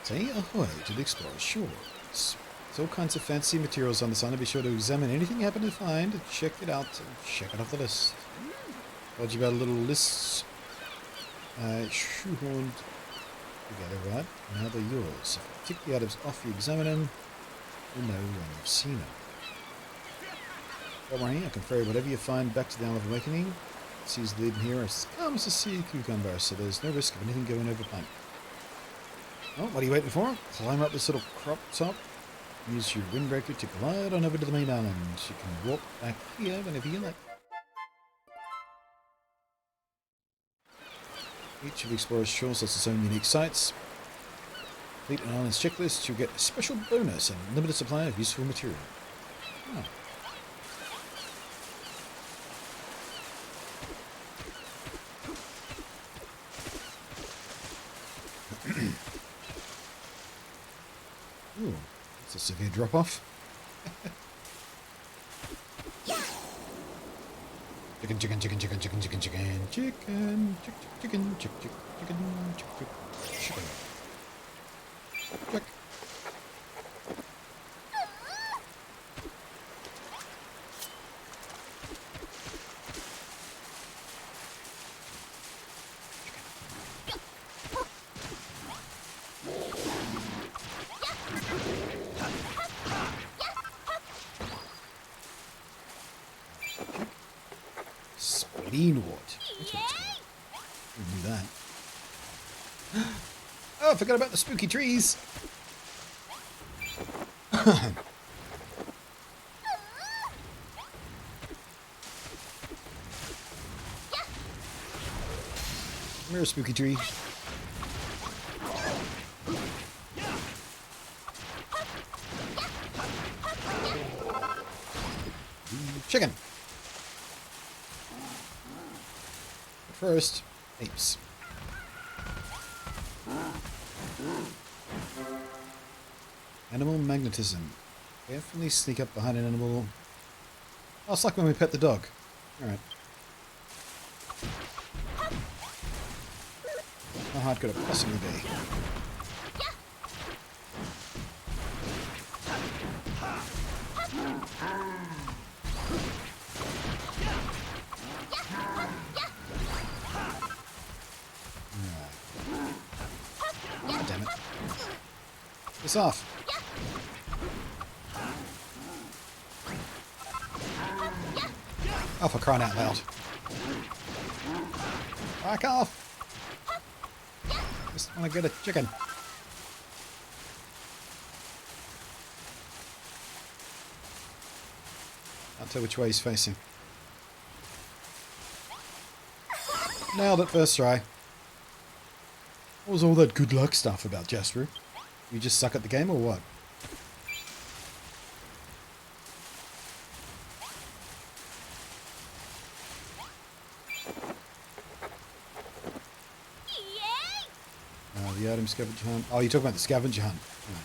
Say ahoy to the explorer's shores. There's all kinds of fancy materials on this island. Be sure to examine anything you happen to find. Check it out and check it off the list. Told you about a little list shoehorned together, right? Now they're yours. If you tick the items off, you examine them, you'll know when you've seen them. Don't worry, I can ferry whatever you find back to the Isle of Awakening. The sea's leaving here as calm as a sea cucumber, so there's no risk of anything going over plank. Well, what are you waiting for? Climb up this little crop top. Use your windbreaker to glide on over to the main island. You can walk back here whenever you like. Each of the explorer's shores has its own unique sites. Complete an island's checklist, you get a special bonus and a limited supply of useful material. Oh. Ooh, that's a severe drop-off. Chicken, chicken, chicken, chicken, chicken, chicken, chicken, chicken, chicken, chicken, chicken, chicken, chicken. Check. Beanwort. That's what it's called. Who knew that? Oh, I forgot about the spooky trees. Come here, spooky tree. Chicken. First, apes. Animal magnetism. Carefully sneak up behind an animal. Oh, it's like when we pet the dog. Alright. How hard could it possibly be? Damn it. Piss off. Oh, for crying out loud. Back off. Just want to get a chicken. Can't tell which way he's facing. Nailed it first try. What was all that good luck stuff about, Jasper? You just suck at the game or what? The item scavenger hunt. Oh, you're talking about the scavenger hunt. Right.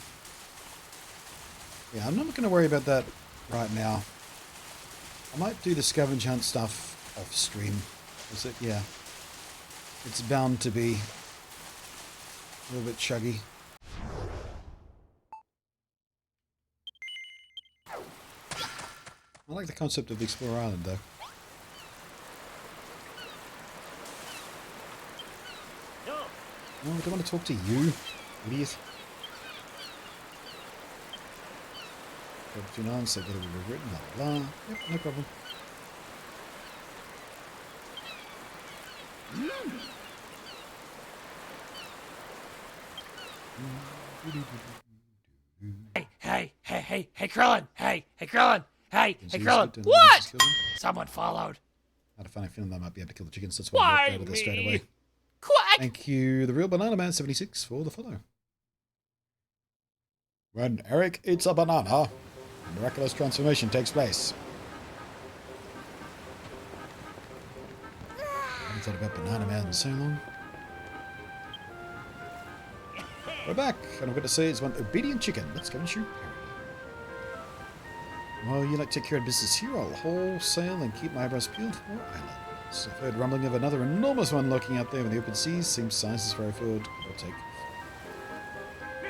Yeah, I'm not going to worry about that right now. I might do the scavenger hunt stuff off stream. Is it? Yeah. It's bound to be a little bit chuggy. I like the concept of the Explorer Island, though. No, I don't want to talk to you, idiot. Ep.09 said that it would be written, blah, blah. Yep, no problem. Hey, Krillin! Hey, Krillin! Hey, Krillin! What? Someone followed. I had a funny feeling I might be able to kill the chickens, that's why I walked out of there straight away. Quack! Thank you, the real Banana Man 76 for the follow. When Eric eats a banana, a miraculous transformation takes place. I haven't thought about Banana Man in so long. We're back, and I'm going to say it's one obedient chicken. Let's go and shoot. Well, you like to take care of business here, I'll wholesale and keep my eyebrows peeled for more islands. I've heard rumbling of another enormous one lurking out there in the open seas. Same size as Fairfield. I'll take.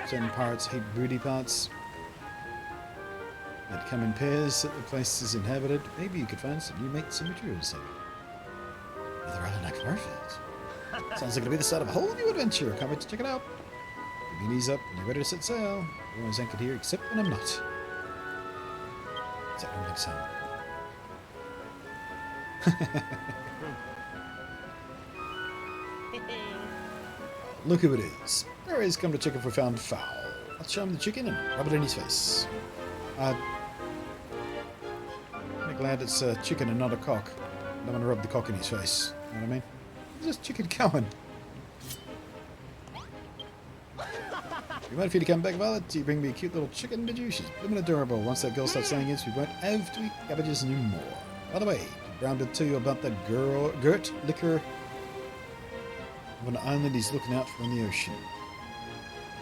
Certain pirates hate broody parts that come in pairs that the place is inhabited. Maybe you could find some new mates and materials there. Another island like Farfield. Sounds like it'll be the start of a whole new adventure. Can't wait to check it out. Put your knees up and you're ready to set sail. Everyone's anchored here except when I'm not. What's that rumbling sound? Look who it is. There he is, come to check if we found fowl. Let's show him the chicken and rub it in his face. I'm glad it's a chicken and not a cock. I don't want to rub the cock in his face. You know what I mean? Where's this chicken going? You mind if you come back, Violet? You bring me a cute little chicken, did you? She's blooming adorable. Once that girl starts saying yes, we won't have to eat cabbages anymore. By the way, Brown did tell you about that Gert liquor of an island he's looking out for in the ocean.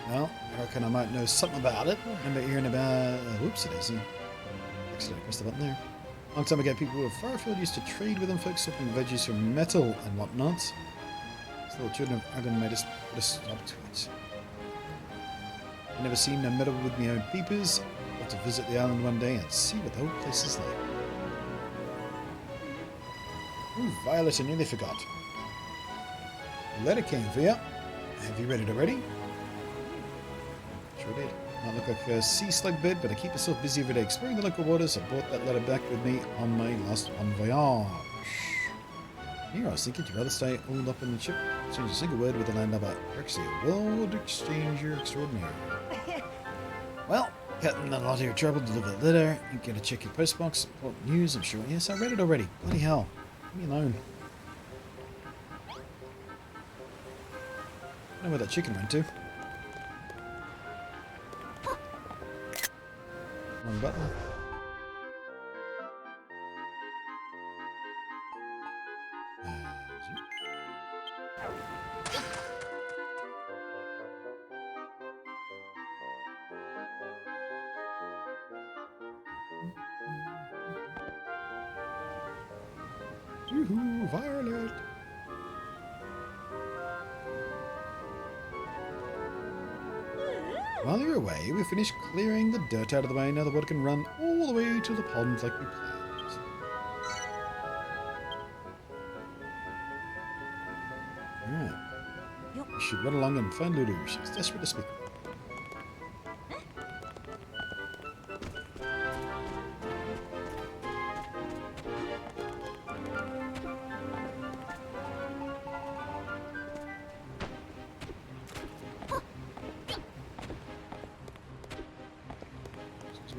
Well, I reckon I might know something about it. Remember hearing about... whoopsie daisy. Accidentally pressed the button there. Long time ago, people of Farfield used to trade with them folks, swapping veggies for metal and whatnot. These little children of Argon made us put a stop to it. I've never seen no metal with my own peepers. I'll have to visit the island one day and see what the whole place is like. Ooh, Violet, I nearly forgot. The letter came for you. Have you read it already? Sure did. Might look like a sea slug bed, but I keep myself busy every day exploring the local waters. I brought that letter back with me on my last bon voyage. Here, I was thinking you'd rather stay holed up in the ship. Exchange a single word with the landlubber. Actually, a world exchanger extraordinary. Well, Captain, a lot of your trouble to deliver the letter. You gotta check your postbox. Important news, I'm sure. Yes, I read it already. Bloody hell. Leave me alone. I don't know where that chicken went to. Wrong button. Yoo-hoo, Violet! While you're away, we finished clearing the dirt out of the way. Now the water can run all the way to the pond like we planned. Alright. We should run along and find Lulu. She's desperate to speak with.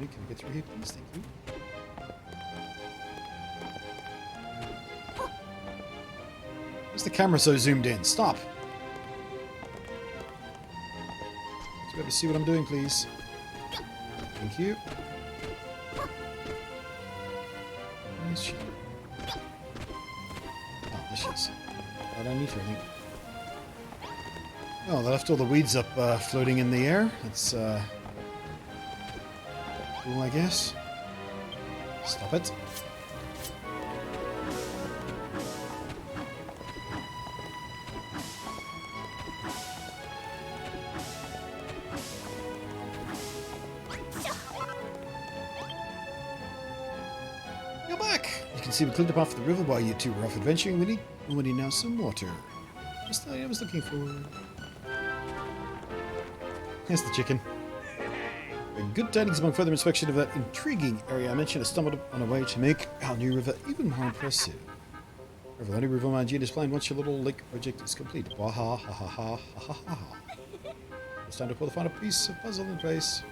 Can we get through here, please? Thank you. Where's the camera so zoomed in? Stop! Let's be able to see what I'm doing, please. Thank you. Where is she? Oh, there she is. I don't need her, I think. Oh, they left all the weeds up floating in the air. That's cool, I guess. Stop it. You're back! You can see we cleaned up off the river while you two were off adventuring. We need now some water. Just the I was looking for. Here's the chicken. Good tidings among further inspection of that intriguing area I mentioned. I stumbled on a way to make our new river even more impressive. River, the only river my genius planned once your little lake project is complete. Wah ha ha ha ha ha ha ha ha. It's time to put the final piece of puzzle in place.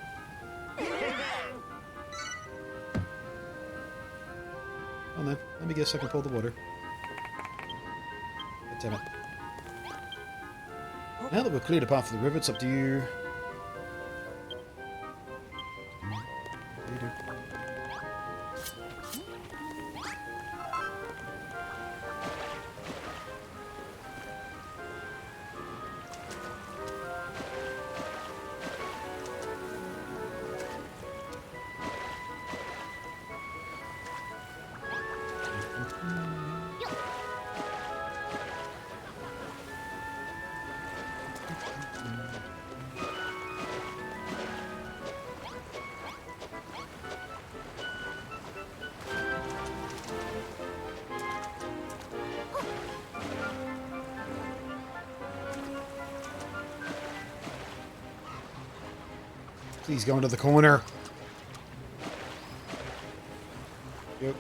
Come on then, let me guess I can pull the water. God damn it. Now that we've cleared a path for the river, it's up to you. Please go into the corner. Yep.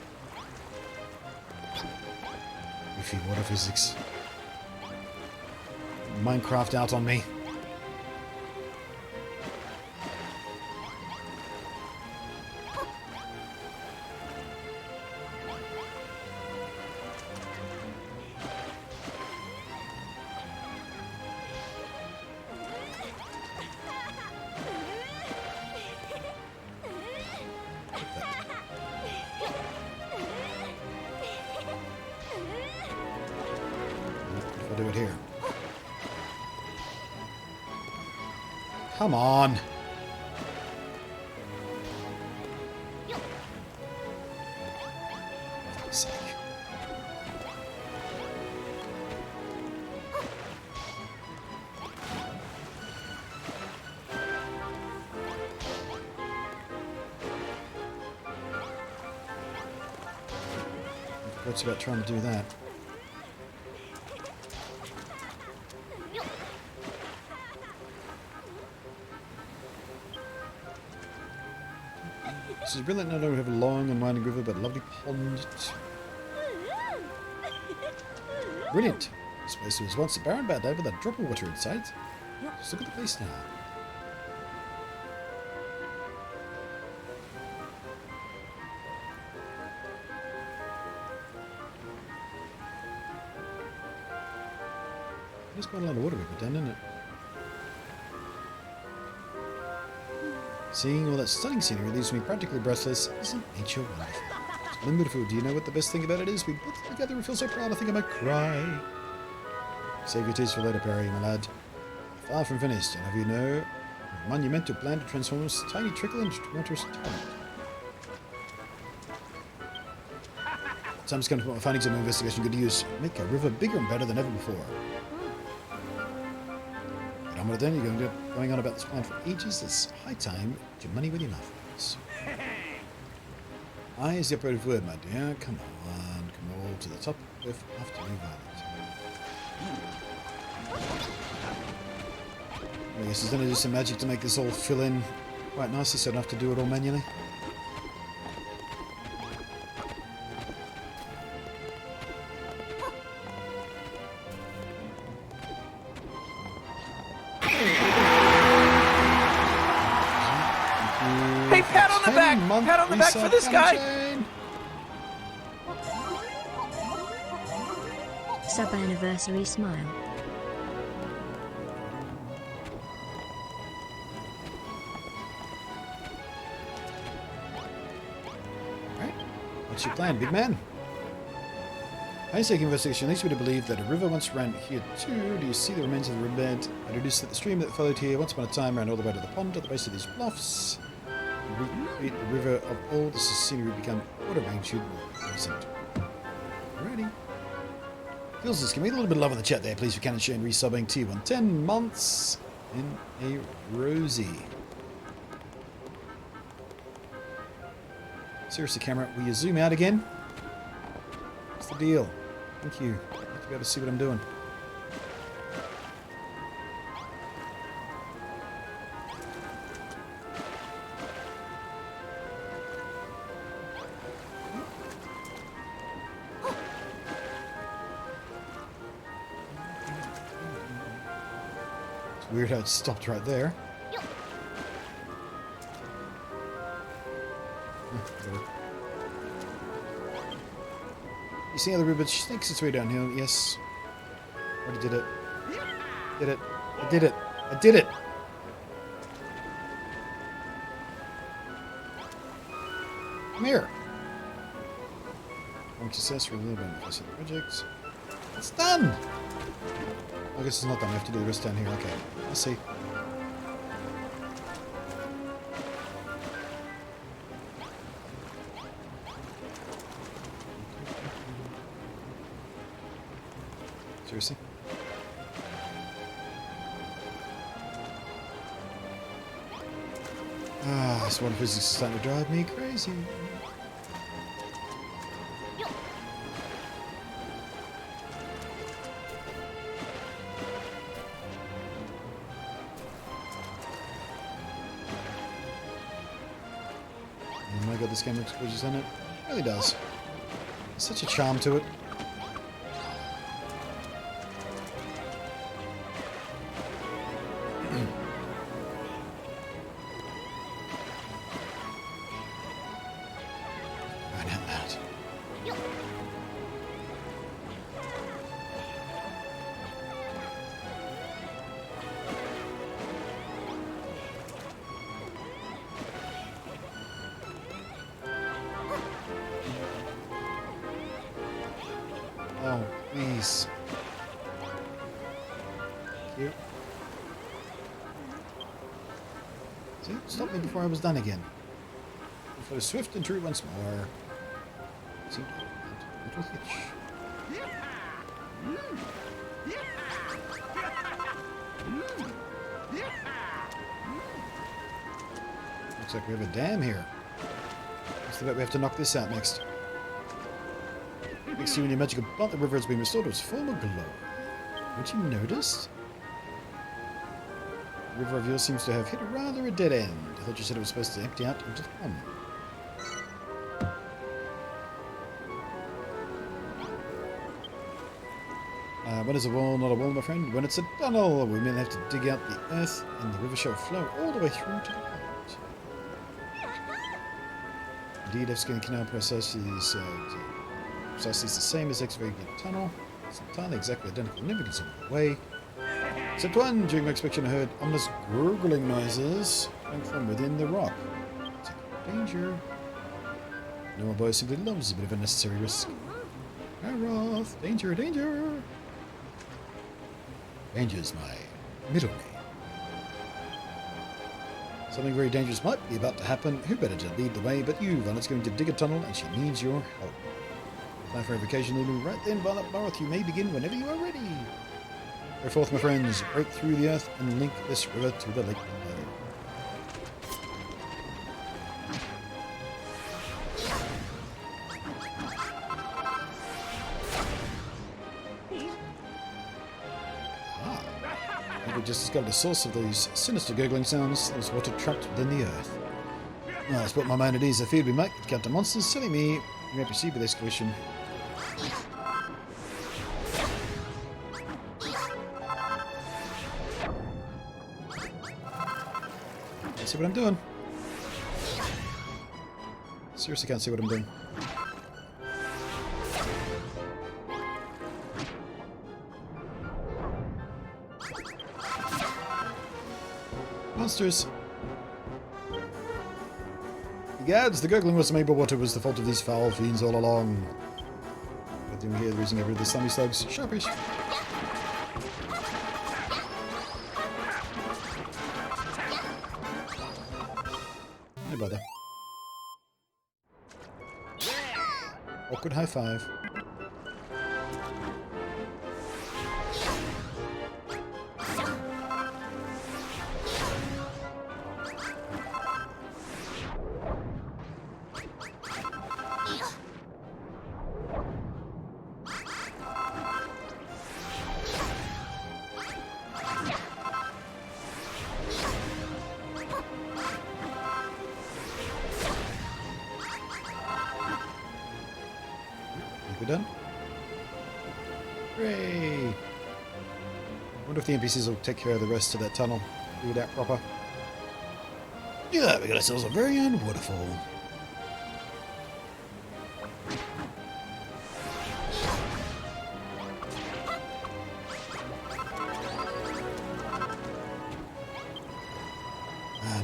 Goofy water physics. Minecraft out on me. I'll do it here. Come on. For fuck's sake. What's about trying to do that? This is brilliant. Not only have a long and winding river, but a lovely pond. Brilliant. This place was once a barren bad day with a drop of water inside. Just look at the place now. There's quite a lot of water we put down, isn't it? Seeing all that stunning scenery leaves me practically breathless. Isn't nature wonderful? It's wonderful. Do you know what the best thing about it is? We put it together and feel so proud I think I might cry. Save your tears for later, Perry, my lad. Far from finished, and have you know a monumental plan to transform this tiny trickle into tumultuous torrent. So I'm just going to put my findings of my investigation good to use. Make a river bigger and better than ever before. And what then you're going on about this plan for ages. It's high time to money with your mouth. I is the operative word, my dear. Come on, come all to the top with after me, Violet. I guess there's going to do some magic to make this all fill in quite nicely, so I don't have to do it all manually. Hey, pat on the back! Pat on the back for this guy! Sub-anniversary smile. Alright, what's your plan, big man? Painstaking investigation leads me to believe that a river once ran here too. Do you see the remains of the riverbed? I deduce that the stream that followed here once upon a time ran all the way to the pond at the base of these bluffs. Recreate the river of old, this scenery become order of magnitude more recent. Alrighty. Feels this. Can we get a little bit of love in the chat there, please, for Cannon Shane resubbing T1. 10 months in a rosy. Seriously, camera, will you zoom out again? What's the deal? Thank you. I'd like to be able to see what I'm doing. Weird how it stopped right there. You see how the river snakes its way downhill? Yes. Already did it. Did it. I did it. I did it! Come here! One success for a little bit of the project. It's done! I guess it's not done. We have to do the rest down here. Okay. Let's see. Seriously? Ah, this water physics is starting to drive me crazy. got this game looks gorgeous in it. It really does. There's such a charm to it. Right out loud. Oh, please. Thank you. See? Stop me before I was done again. If I was swift and true once more. Seemed to have a little hitch. Looks like we have a dam here. Looks like we have to knock this out next. Next to you, when your magical blunt, the river has been restored to its former glow. Haven't you noticed? The river of yours seems to have hit rather a dead end. I thought you said it was supposed to empty out into the pond. When is a wall not a wall, my friend? When it's a tunnel, we may have to dig out the earth and the river shall flow all the way through to the pond. Indeed, excavating canal process is precisely the same as excavating a tunnel. It's entirely exactly identical, never considerable way. Except one, during my inspection I heard ominous gurgling noises coming from within the rock. It's a danger. No, my boy simply loves a bit of a necessary risk. Aroth, danger, danger! Danger's my middle name. Something very dangerous might be about to happen. Who better to lead the way but you? Violet's going to dig a tunnel and she needs your help. Apply for avocation, Lulu. Right then, Violet Barroth, you may begin whenever you are ready. Go forth, my friends. Break through the earth and link this river to the lake below. We just discovered the source of these sinister gurgling sounds. There's water trapped within the earth. Well, let's put my mind at ease. I fear we might encounter monsters. Silly me. We may proceed with excavation. Can't see what I'm doing. Seriously can't see what I'm doing. Monsters! Gads, the gurgling was maybe what it was the fault of these foul fiends all along. But then we hear the reason every the slimy slugs. Sharpish! No bother. Awkward high five. We're done? Hooray! I wonder if the NPCs will take care of the rest of that tunnel. Do it out proper. Yeah, we got ourselves a very own waterfall.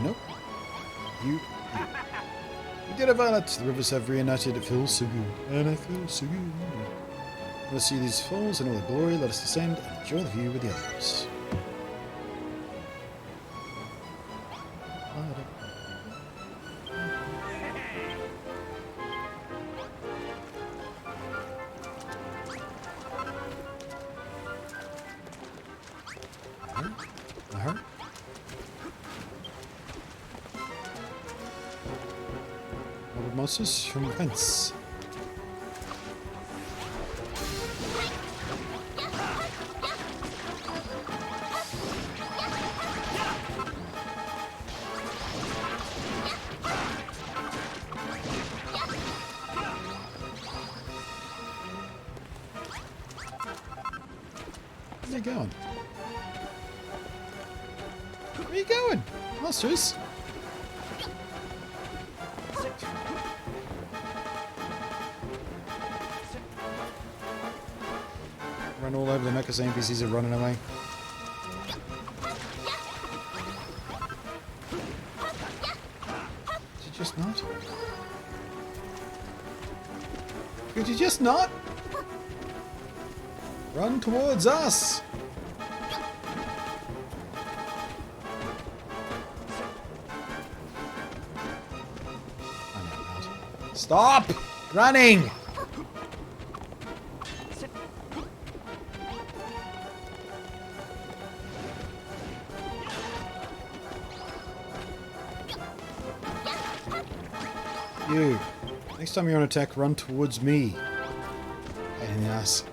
Nope. You did it, Violet. The rivers have reunited. It feels so good. And I feel so good. Let us see these falls in all their glory. Let us descend and enjoy the view with the others. Monsters from whence? you going? Where are you going? Monsters? Run all over the mech because the NPCs are running away. Did you just not? Could you just not? Run towards us! Stop running! You. Next time you're on attack, run towards me. Pain in the ass.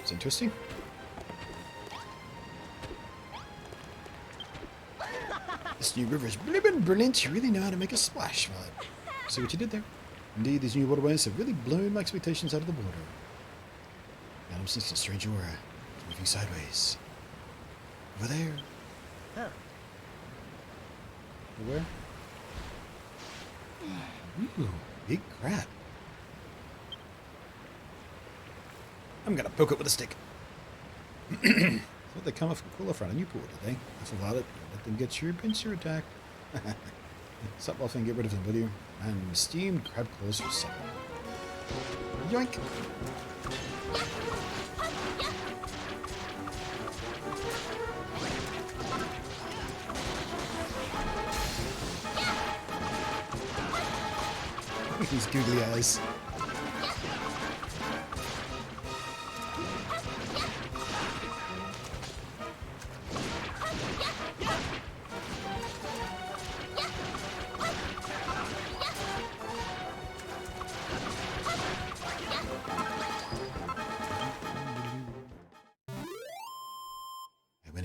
It's interesting. This new river is brilliant. You really know how to make a splash, right? See what you did there? Indeed, these new waterways have really blown my expectations out of the water. Now I'm sensing a strange aura. It's moving sideways. Over there. Huh. Where? Ooh, big crab. I'm gonna poke it with a stick. Thought they come off cooler front of Newport, did they? I forgot it. Let them get your pincer attack. Stop off and get rid of them, will you? And steamed crab claws for supper. Yoink! Look at these googly eyes.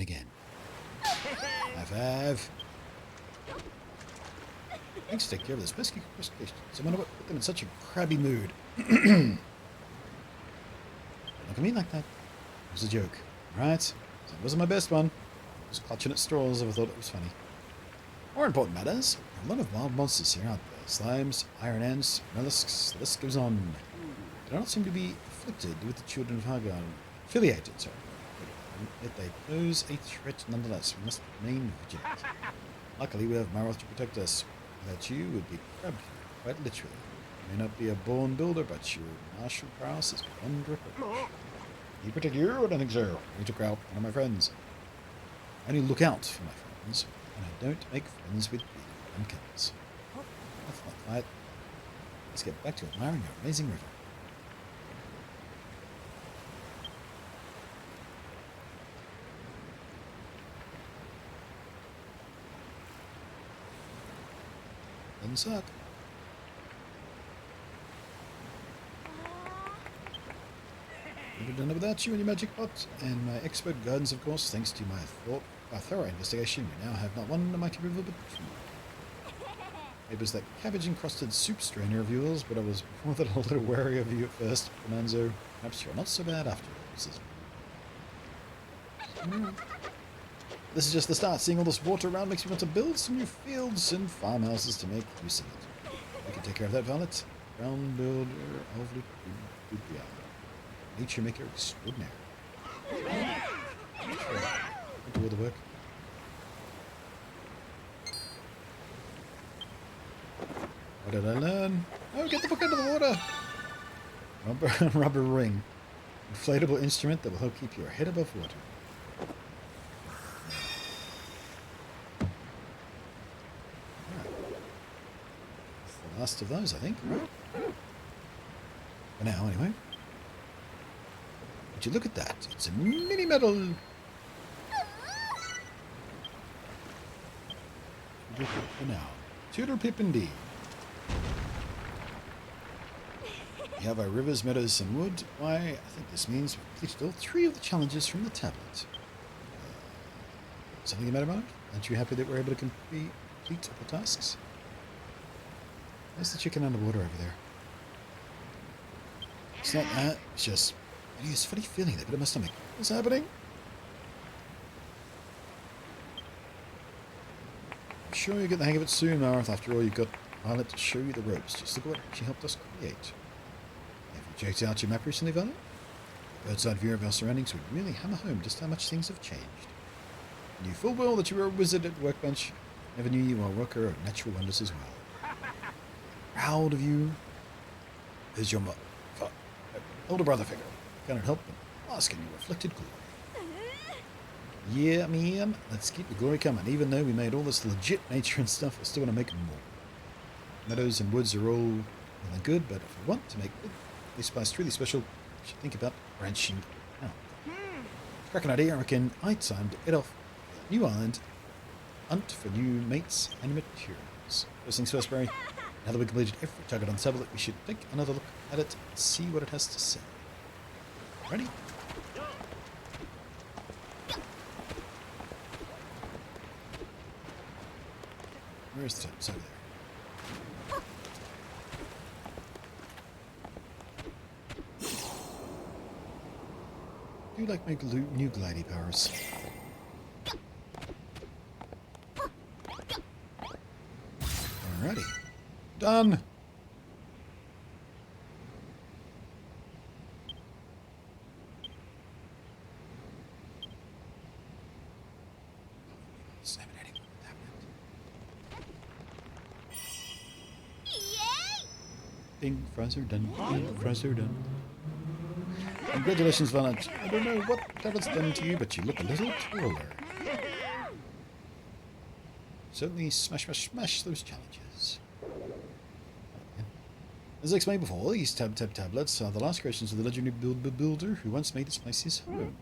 Again. High five. Thanks to take care of this pesky crustaceans. I wonder what put them in such a crabby mood. Don't look at me like that. It was a joke. Right? So it wasn't my best one. I was clutching at straws if I thought it was funny. More important matters. There are a lot of wild monsters here, aren't there? Slimes, iron ants, mollusks, the list goes on. They do not seem to be afflicted with the children of Hagar. Affiliated, sorry. Yet they pose a threat nonetheless. We must remain vigilant. Luckily, we have Maroth to protect us. Without you, would be crabbed, quite literally. You may not be a born builder, but your martial prowess is beyond reproach. You protect you? I don't think so. You took out one of my friends. I only look out for my friends, and I don't make friends with big pumpkins. That's not right. Let's get back to admiring your amazing river. Doesn't suck. Would have done it without you and your magic pot, and my expert guidance, of course. Thanks to my thorough investigation, we now have not one mighty river, but two. It was that cabbage-encrusted soup strainer of yours, but I was more than a little wary of you at first, Bonanzo. Perhaps you're not so bad after all. This is just the start. Seeing all this water around makes me want to build some new fields and farmhouses to make use of it. We can take care of that, Violet. Ground builder, Alvly, nature maker extraordinary. Do all the work. What did I learn? Oh, get the fuck out of the water! Rubber ring. Inflatable instrument that will help keep your head above water. Last of those, I think, right? For now, anyway. Would you look at that? It's a mini medal. For now. Tudor Pip indeed. have our rivers, meadows, and wood. Why, I think this means we've completed all 3 of the challenges from the tablet. Something the matter, Mark? Aren't you happy that we're able to complete all the tasks? There's the chicken underwater over there. It's not that, it's just... I have this funny feeling there, but in my stomach. What's happening? I'm sure you'll get the hang of it soon, Marth. After all, you've got Violet to show you the ropes. Just look at what she helped us create. Have you checked out your map recently, Violet? A bird's eye view of our surroundings would really hammer home just how much things have changed. I knew full well that you were a wizard at the workbench. Never knew you were a worker of natural wonders as well. Proud of you. There's your older brother figure. Cannot help but bask in your reflected glory. Yeah, man. Let's keep the glory coming. Even though we made all this legit nature and stuff, we're still going to make more. Meadows and woods are all well and good, but if we want to make this place truly special, we should think about branching out. Crack an idea, I reckon. I timed it off. New island. Hunt for new mates and materials. First things first, Barry. Now that we've completed every target on the tablet, we should take another look at it and see what it has to say. Ready? Where's the tab? It's over there. Do you like my new glidey powers? Alrighty. Done! Ding, fries are done. Ding, fries are done. Congratulations, Violet. I don't know what tablet's done to you, but you look a little taller. Certainly smash those challenges. As I explained before, these tablets are the last creations of the legendary builder who once made this place his home.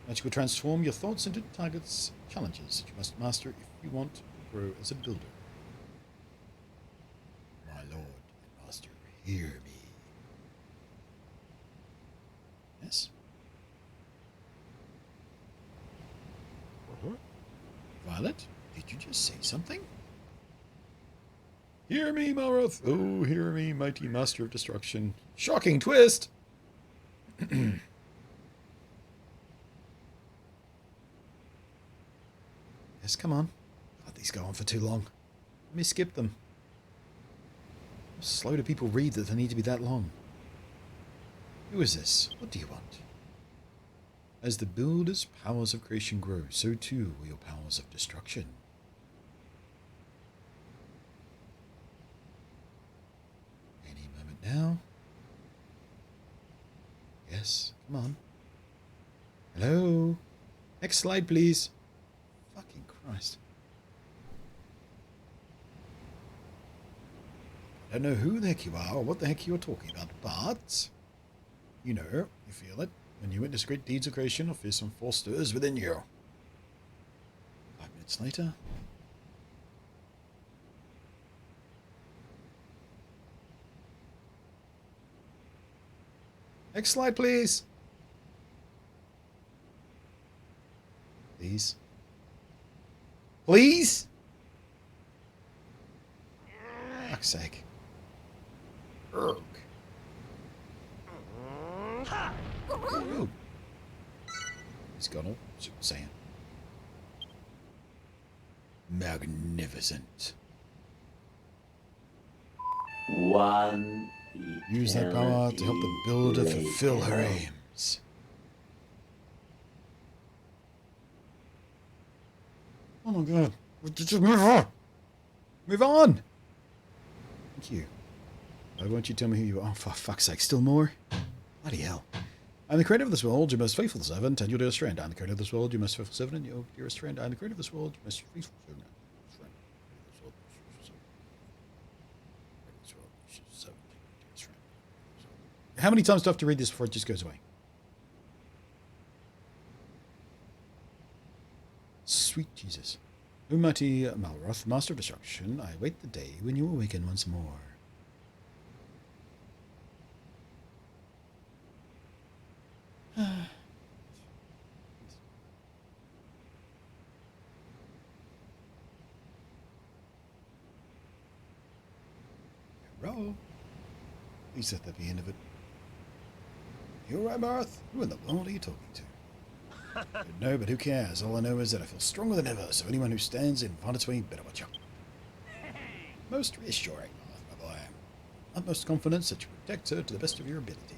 Magic will transform your thoughts into targets, challenges that you must master if you want to grow as a builder. My lord and master, hear me. Yes? Violet, did you just say something? Hear me, Malroth. Oh, hear me, mighty master of destruction. Shocking twist! Yes, come on. Let these go on for too long. Let me skip them. How slow do people read that they need to be that long? Who is this? What do you want? As the builder's powers of creation grow, so too will your powers of destruction. Any moment now. Yes, come on. Hello? Next slide, please. Fucking Christ. I don't know who the heck you are or what the heck you are talking about, but you know, you feel it. When you witness great deeds of creation or feel some force stirs within you. 5 minutes later. Next slide, please. Please. Please? Fuck's sake. Urgh. Ooh. He's gone all Super Saiyan. Magnificent. One. Use that power to help the builder fulfill her aims. Oh my god. Just move on. Move on. Thank you. Why won't you tell me who you are? Oh, for fuck's sake, still more? Bloody hell. I'm the creator of this world, your most faithful servant, and your dearest friend. I'm the creator of this world, your most faithful servant, and your dearest friend. I'm the creator of this world, your most faithful servant. How many times do I have to read this before it just goes away? Sweet Jesus. O mighty Malroth, master of destruction, I await the day when you awaken once more. At least let that be the end of it. You're right, Marth. Who in the world are you talking to? No, but who cares? All I know is that I feel stronger than ever, so anyone who stands in front of me better watch out. Most reassuring, Marth, my boy. Utmost confidence that you protect her to the best of your ability.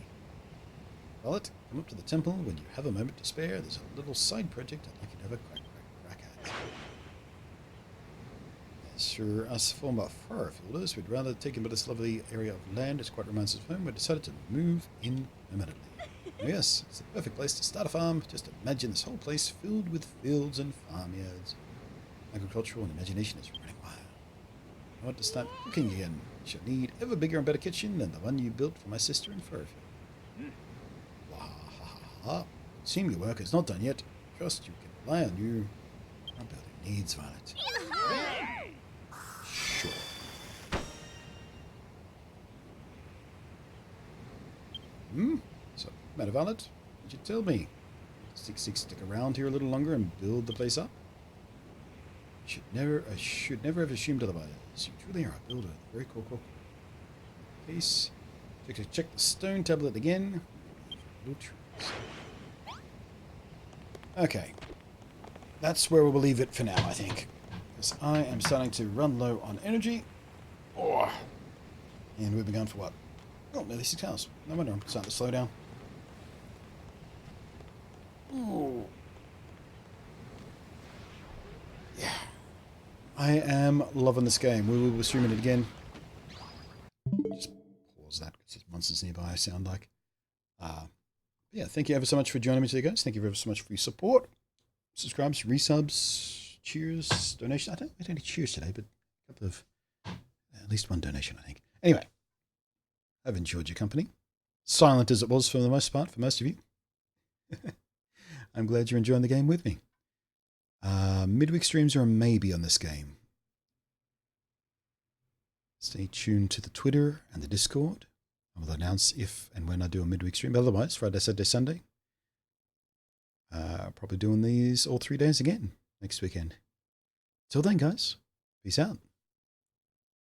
Violet, come up to the temple when you have a moment to spare. There's a little side project I'd like you to have a crack at. As for us former Firefielders, we'd rather take in but this lovely area of land. It quite reminds us of home. We decided to move in permanently. Oh yes, it's the perfect place to start a farm. Just imagine this whole place filled with fields and farmyards. Agricultural and imagination is running wild. I want to start cooking again. I shall need ever bigger and better kitchen than the one you built for my sister in Furfield. Wah-ha-ha-ha. Seem your work is not done yet. Trust you can rely on you. Our building needs Violet. Sure. So, matter Violet, would you tell me? Stick around here a little longer and build the place up? I should never have assumed otherwise. You truly are a builder. Very cool. Case. Check the stone tablet again. Okay. That's where we'll leave it for now, I think. Because I am starting to run low on energy. Oh. And we've been going for what? Oh, nearly 6 hours. No wonder I'm starting to slow down. Oh. Yeah. I am loving this game. We will be streaming it again. Just pause that because there's monsters nearby, I sound like. Yeah, thank you ever so much for joining me today, guys. Thank you ever so much for your support. Subscribes, resubs, cheers, donation. I don't get any cheers today, but a couple of, at least one donation, I think. Anyway, I've enjoyed your company. Silent as it was for the most part, for most of you. I'm glad you're enjoying the game with me. Midweek streams are a maybe on this game. Stay tuned to the Twitter and the Discord. I will announce if and when I do a midweek stream. Otherwise, Friday, Saturday, Sunday. Probably doing these all 3 days again next weekend. Till then, guys, peace out.